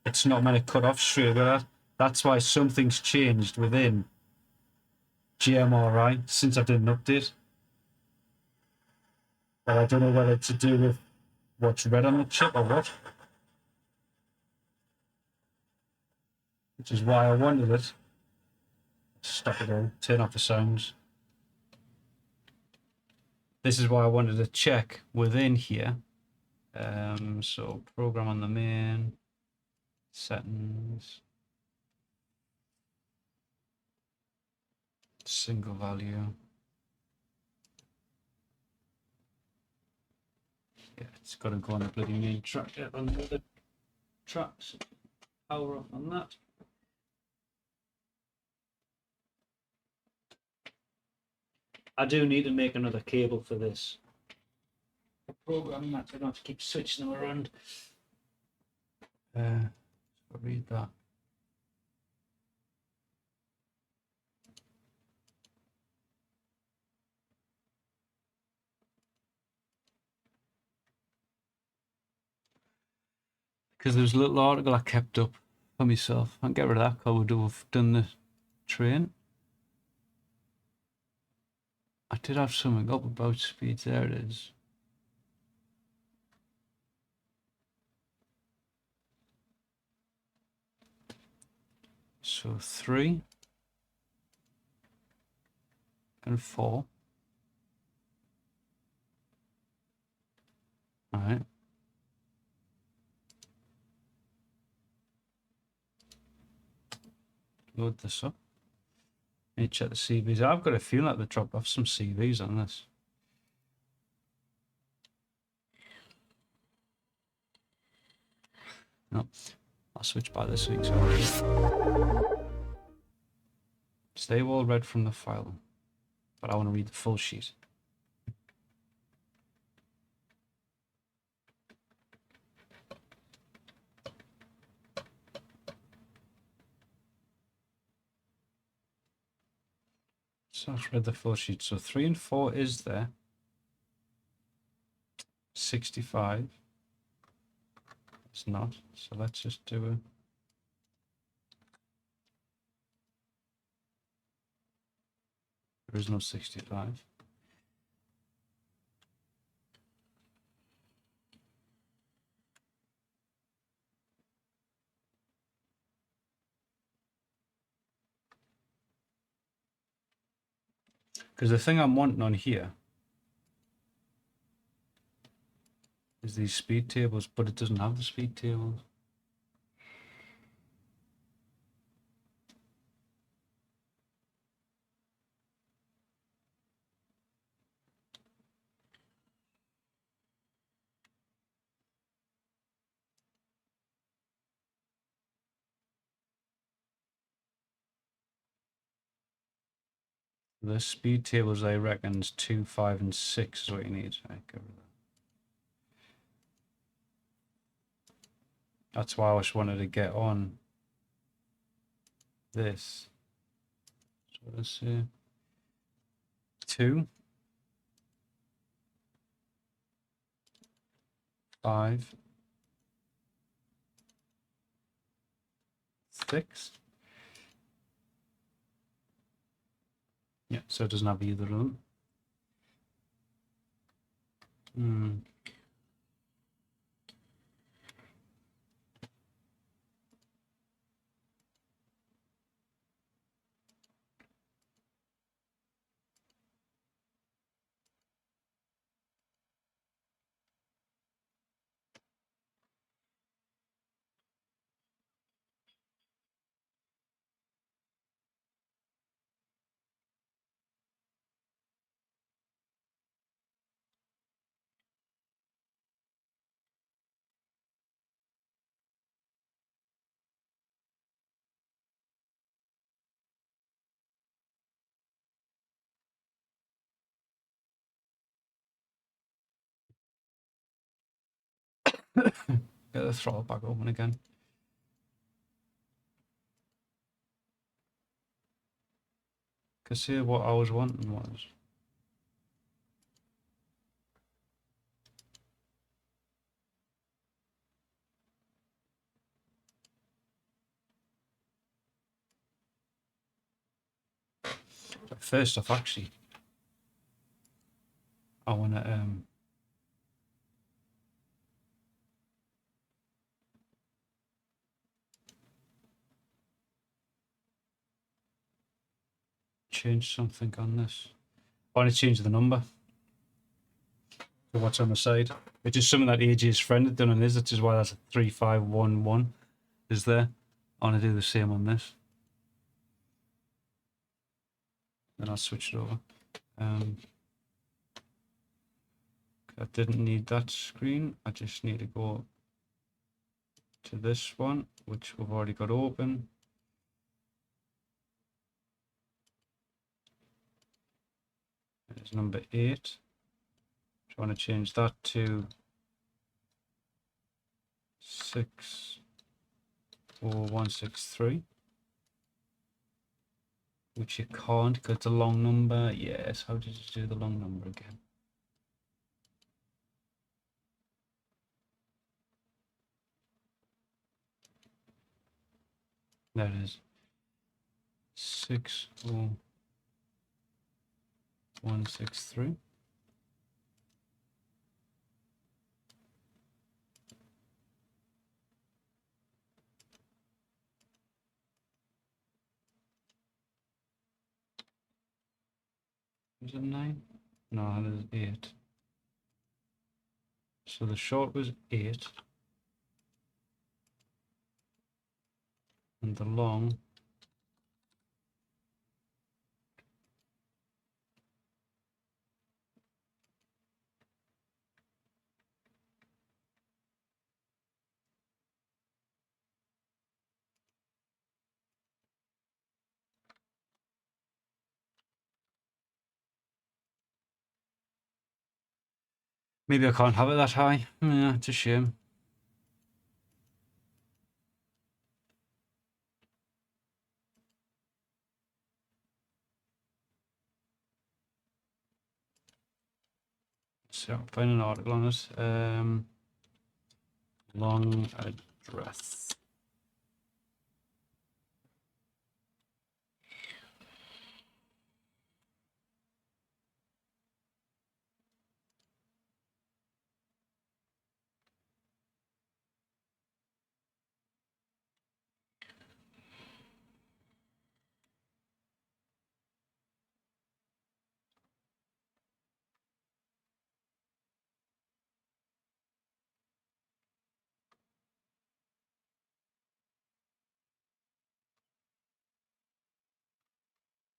It's not meant to cut off straight away. That's why something's changed within GMRI since I did an update. But I don't know whether it's to do with what's red on the chip or what. Which is why I wanted it. Stop it all. Turn off the sounds. This is why I wanted to check within here. So program on the main. Settings. Single value. Yeah, it's got to go on the bloody main track. On the other tracks. Power off on that. I do need to make another cable for this. Programming that, I don't have to keep switching them around. I'll read that. Because there was a little article I kept up for myself. I can get rid of that because I would have done the train. I did have something up about speed. There it is. So 3 and 4. All right. Load this up. Need to check the CVs. I've got a feeling that they dropped off some CVs on this. No, I'll switch back this week. So stay well read from the file, but I want to read the full sheet. So I've read the full sheet. So 3 and 4 is there. 65. It's not. So let's just do it. There is no 65. Because the thing I'm wanting on here is these speed tables, but it doesn't have the speed tables. The speed tables, I reckon, is 2, 5, and 6 is what you need. Right, get rid of that. That's why I just wanted to get on this. So let's see. 2, 5, 6. Yeah, so it doesn't have either of them. Get the throttle back open again. Because here what I was wanting was first off, actually, I want to change something on this. I want to change the number to what's on the side. It's just something that AJ's friend had done on his, which is why that's a 3511 is there. I want to do the same on this. Then I'll switch it over. I didn't need that screen. I just need to go to this one, which we've already got open. There's number 8. So I want to change that to 60163, which you can't because it's a long number. Yes, how did you do the long number again? There it is. 60. 163. Was it 9? No, that is 8. So the short was 8. And the long maybe I can't have it that high. Yeah, it's a shame. So find an article on it. Long address.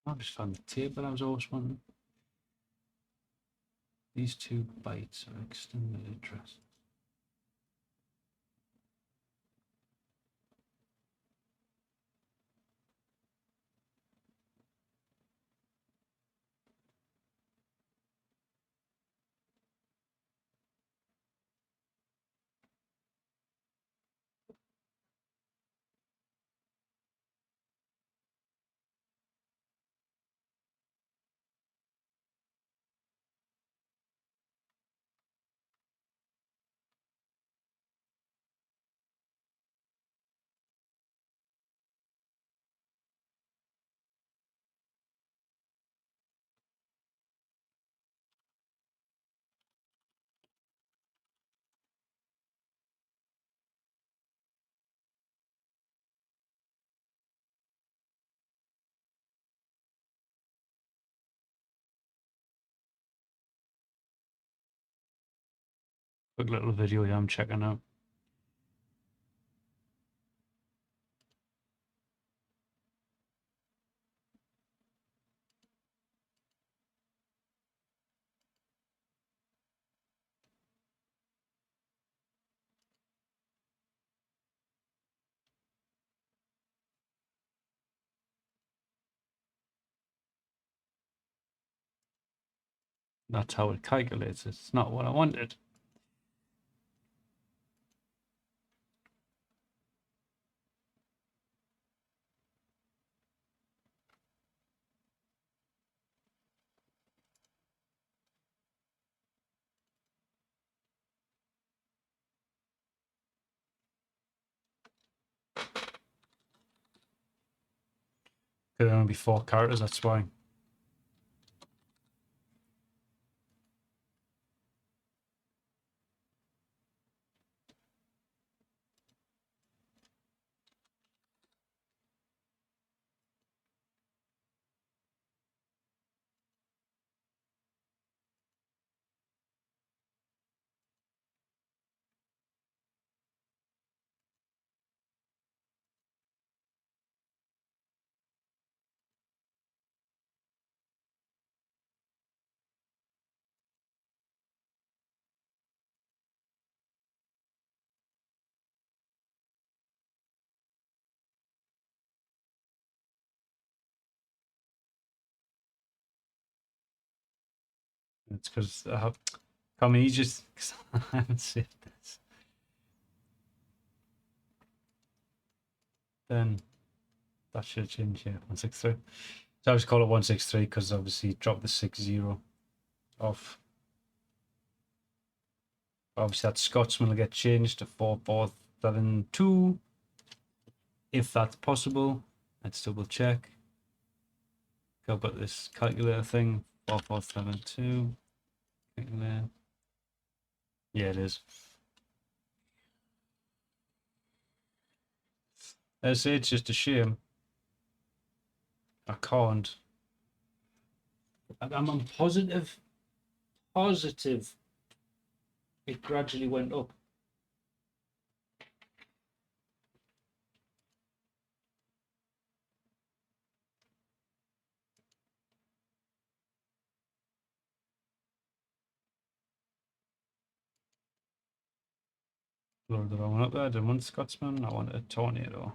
I just found the table I was always wanting. These 2 bytes are extended address. Quick little video here I'm checking out. That's how it calculates it. It's not what I wanted. Could only be 4 characters, that's why. It's because I have. Come on, just. I haven't saved this. Then that should change here. 163. So I just call it 163 because obviously drop the 60 off. Obviously that Scotsman will get changed to 4472 if that's possible. Let's double check. I've got this calculator thing. 4472. There. Yeah, it is. I say it's just a shame. I can't. I'm positive it gradually went up. Load the wrong one up there. I didn't want Scotsman. I wanted a tornado.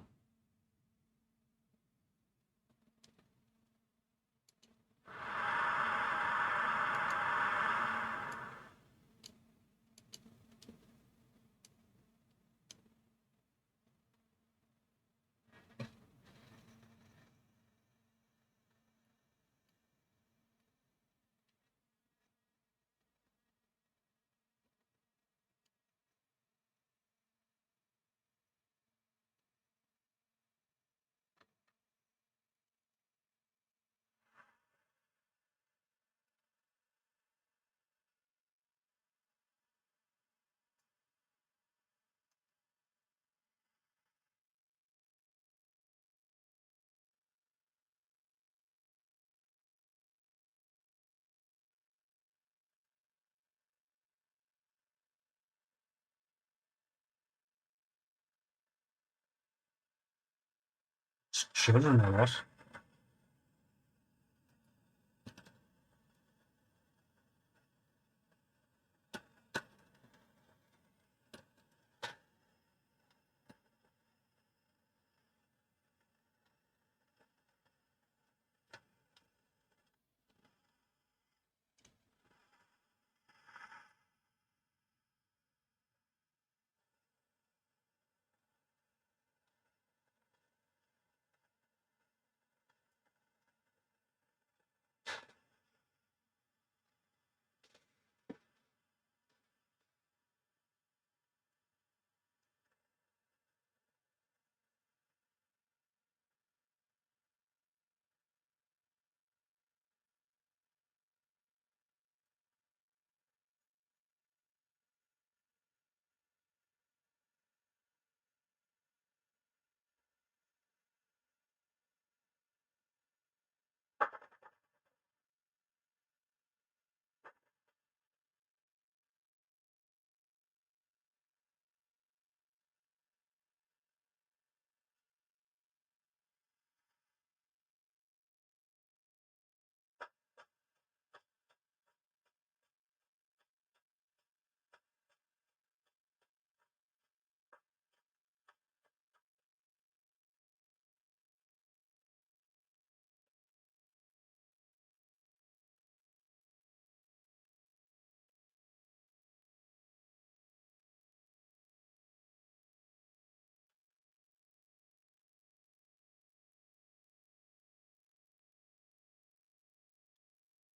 Children or what?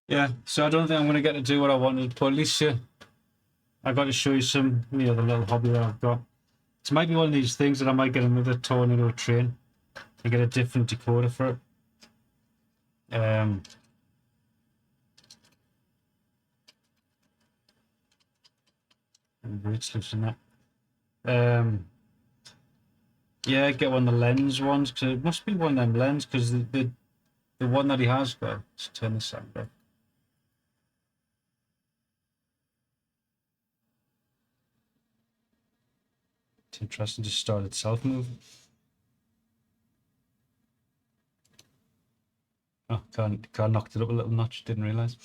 Yeah, so I don't think I'm going to get to do what I wanted, but at least I got to show you some the other little hobby that I've got. It might be one of these things that I might get another tornado train and get a different decoder for it. It's loosen that. Yeah, get one of the lens ones because it must be one of them lens because the one that he has got. Let's turn this sound up. It's interesting to start itself moving. Oh, car knocked it up a little notch. Didn't realize.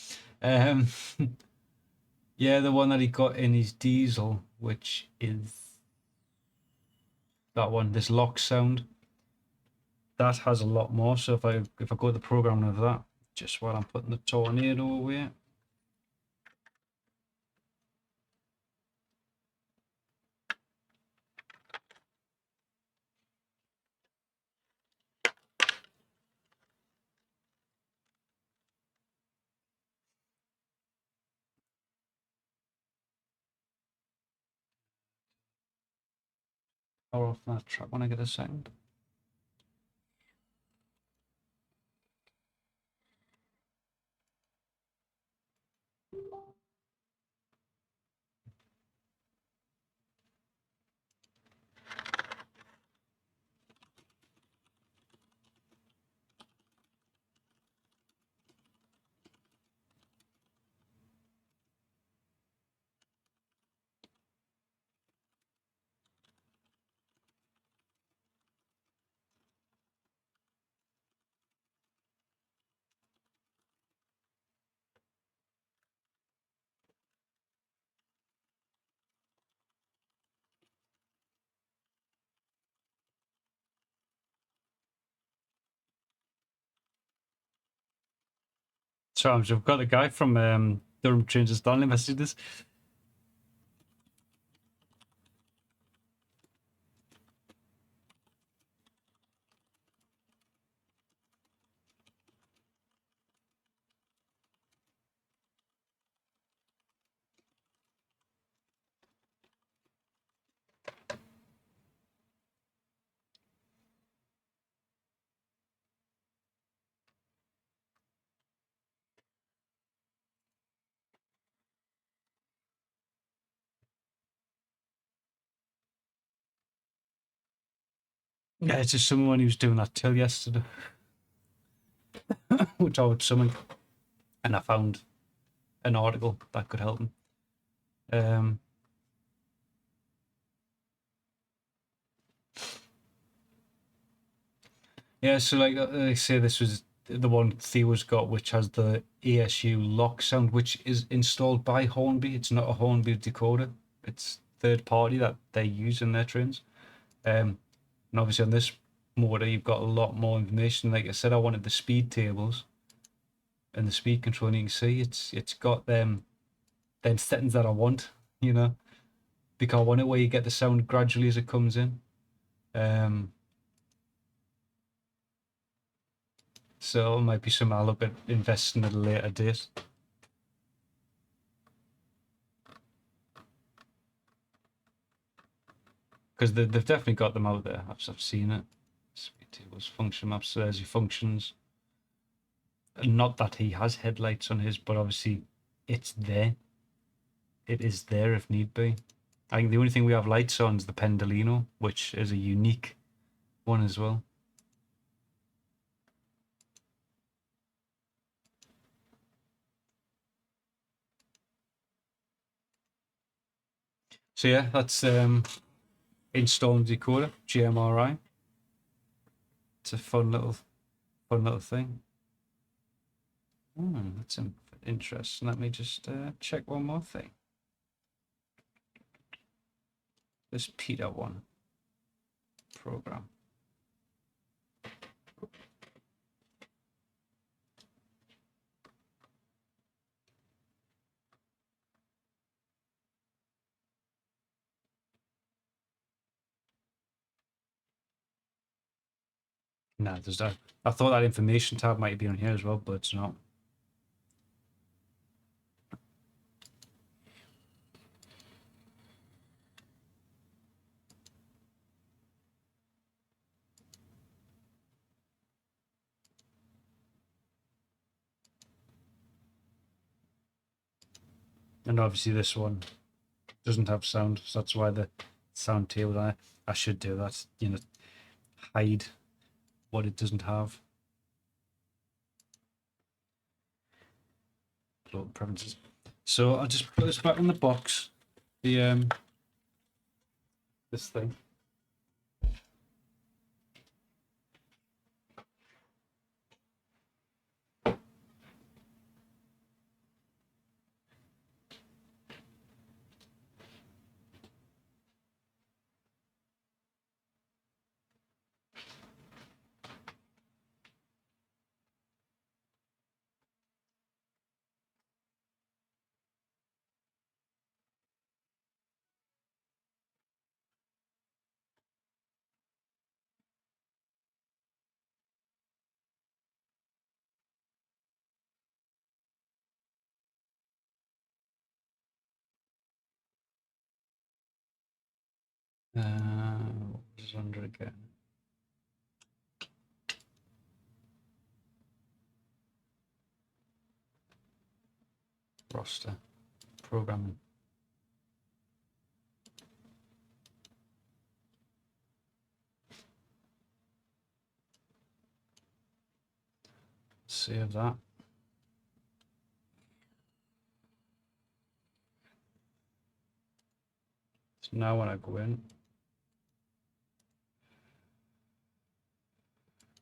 Um, yeah, the one that he got in his diesel, which is that one. This lock sound that has a lot more. So if I go to the programming of that, just while I'm putting the tornado away. Power off that track when I get a second. So I've got a guy from Durham Changes Stanley messaged this. Yeah, it's just someone who was doing that till yesterday, which I would summon, and I found an article that could help him. Yeah, so like they say, this was the one Theo's got, which has the ASU lock sound, which is installed by Hornby. It's not a Hornby decoder; it's third party that they use in their trains. And obviously on this motor, you've got a lot more information. Like I said, I wanted the speed tables and the speed control, and you can see it's got them settings that I want, you know, because I want it where you get the sound gradually as it comes in. So it might be something I'll look at investing at a later date. Because they've definitely got them out there. I've seen it. Speed tables, function maps, so there's your functions. And not that he has headlights on his, but obviously it's there. It is there if need be. I think the only thing we have lights on is the Pendolino, which is a unique one as well. So yeah, that's installing decoder, GMRI. It's a fun little thing. That's interesting. Let me just check one more thing. This Peter one program. No, there's that. I thought that information tab might be on here as well, but it's not. And obviously this one doesn't have sound, so that's why the sound table on it. I should do that, you know, hide what it doesn't have. Local preferences. So I'll just put this back in the box. The this thing. What is under again? roster, programming. Save that. So now when I go in,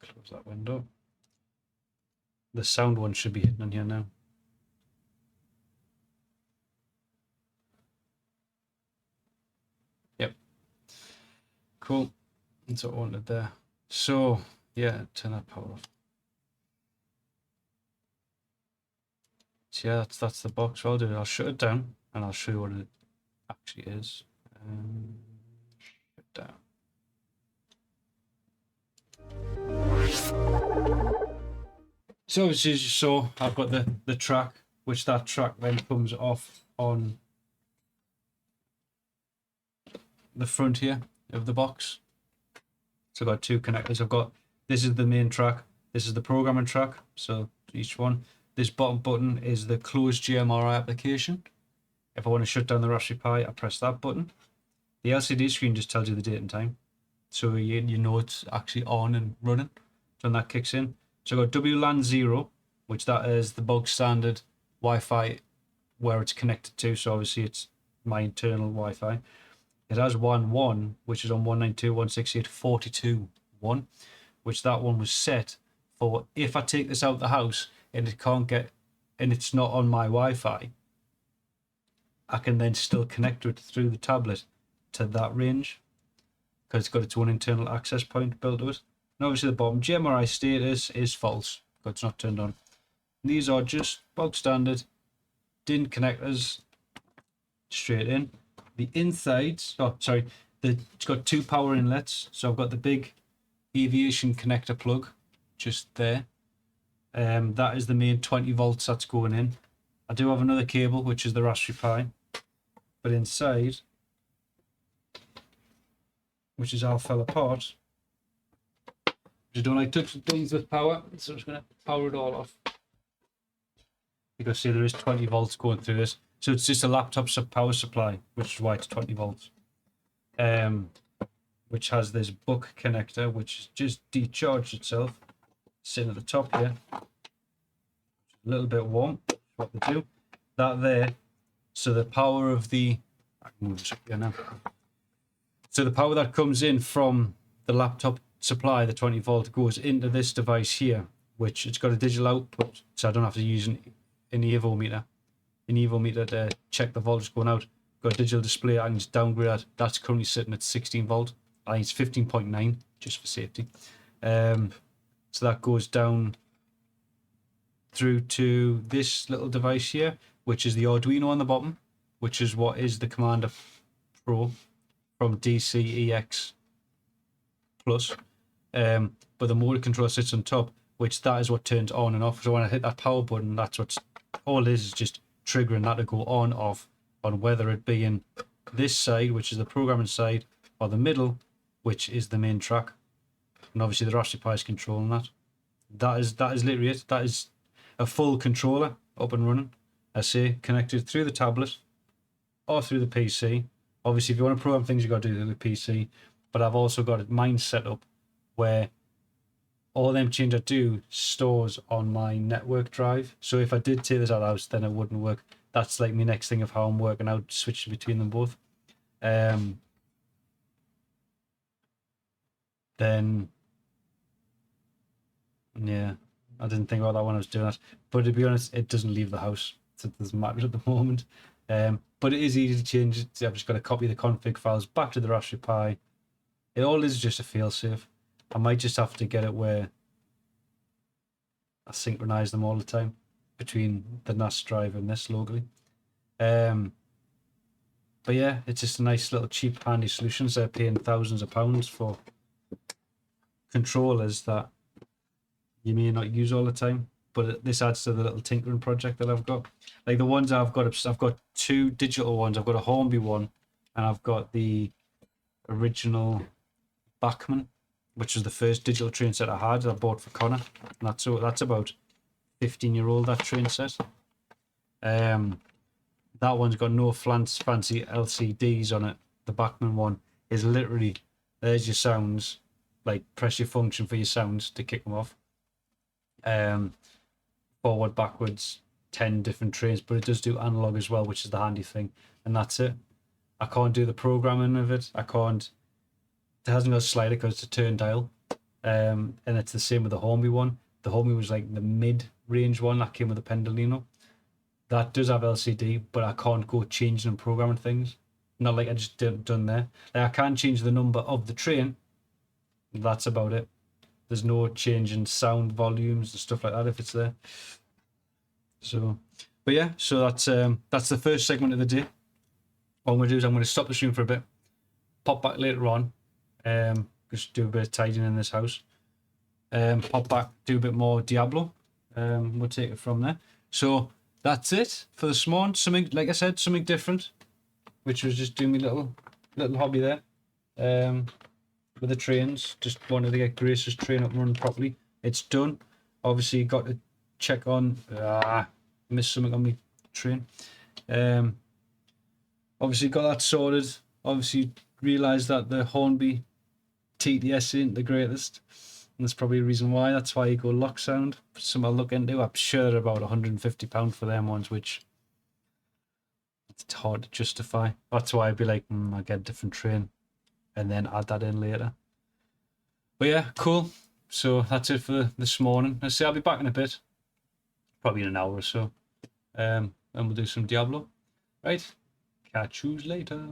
close that window. The sound one should be hitting on here now. Yep. Cool. That's what I wanted there. So yeah, turn that power off. So yeah, that's the box. What I'll do, I'll shut it down and I'll show you what it actually is. Shut it down. So as you saw, I've got the track, which that track then comes off on the front here of the box. So I've got two connectors. I've got, this is the main track, this is the programming track, so each one. This bottom button is the closed GMRI application. If I want to shut down the Raspberry Pi, I press that button. The LCD screen just tells you the date and time, so you know it's actually on and running when that kicks in. So I've got WLAN 0, which that is the bog standard Wi-Fi where it's connected to, so obviously it's my internal Wi-Fi. It has WAN 1, which is on 192.168.42.1, which that one was set for if I take this out the house and it can't get, and it's not on my Wi-Fi, I can then still connect to it through the tablet to that range, because it's got its own internal access point built to it. And obviously the bottom GMRI status is false, because it's not turned on. And these are just bog standard DIN connectors straight in. The insides, it's got two power inlets. So I've got the big aviation connector plug just there. That is the main 20 volts that's going in. I do have another cable, which is the Raspberry Pi, but inside, which is all fell apart. I don't like touching things with power, so I'm just going to power it all off. You can see there is 20 volts going through this. So it's just a laptop power supply, which is why it's 20 volts. Which has this buck connector, which is just decharged itself, sitting at the top here. A little bit warm, what they do. That there, so the power of the, I can move this up here now. So the power that comes in from the laptop supply, the 20 volt, goes into this device here, which it's got a digital output, so I don't have to use an evo meter to check the voltage going out. Got a digital display, I can just downgrade that. That's currently sitting at 16 volt. I think it's 15.9 just for safety. So that goes down through to this little device here, which is the Arduino on the bottom, which is what is the Commander Pro from DCEX Plus. But the motor control sits on top, which that is what turns on and off. So when I hit that power button, that's what's all it is just triggering that to go on off, on whether it be in this side, which is the programming side, or the middle, which is the main track. And obviously the Raspberry Pi is controlling that. That is literally it. That is a full controller up and running. I say connected through the tablet or through the PC. Obviously, if you want to program things, you've got to do it through the PC. But I've also got mine set up where all them changes I do stores on my network drive. So if I did take this out of the house, then it wouldn't work. That's like my next thing of how I'm working out, switching between them both. Then, yeah, I didn't think about that when I was doing that. But to be honest, it doesn't leave the house. So it doesn't matter at the moment. But it is easy to change it. I've just got to copy the config files back to the Raspberry Pi. It all is just a failsafe. I might just have to get it where I synchronize them all the time between the NAS drive and this locally. But yeah, it's just a nice little cheap handy solution. So they're paying thousands of pounds for controllers that you may not use all the time, but this adds to the little tinkering project that I've got. Like the ones I've got two digital ones. I've got a Hornby one, and I've got the original Bachmann, which was the first digital train set I had. I bought for Connor, and that's about 15-year-old that train set. That one's got no fancy LCDs on it. The Bachmann one is literally, there's your sounds, like press your function for your sounds to kick them off. Forward, backwards, 10 different trains, but it does do analog as well, which is the handy thing. And that's it. I can't do the programming of it. It hasn't got a slider because it's a turn dial. And it's the same with the Hornby one. The Hornby was like the mid-range one that came with the Pendolino. That does have LCD, but I can't go changing and programming things. Not like I just done there. Like I can change the number of the train. That's about it. There's no change in sound volumes and stuff like that if it's there. So, but yeah, so that's the first segment of the day. What I'm going to do is I'm going to stop the stream for a bit, pop back later on, just do a bit of tidying in this house, pop back, do a bit more Diablo, we'll take it from there. So that's it for this morning. Something, like I said, something different, which was just doing my little hobby there, with the trains. Just wanted to get Grace's train up and running properly. It's done. Obviously got to check on, missed something on my train. Obviously got that sorted. Obviously realised that the Hornby TTS ain't the greatest. And that's probably a reason why. That's why you go lock sound. Something I'll look into. I'm sure they're about £150 for them ones, which it's hard to justify. That's why I'd be like, I'll get a different train and then add that in later. But yeah, cool. So that's it for this morning. I'll say I'll be back in a bit. Probably in an hour or so. And we'll do some Diablo. Right. Catch you later.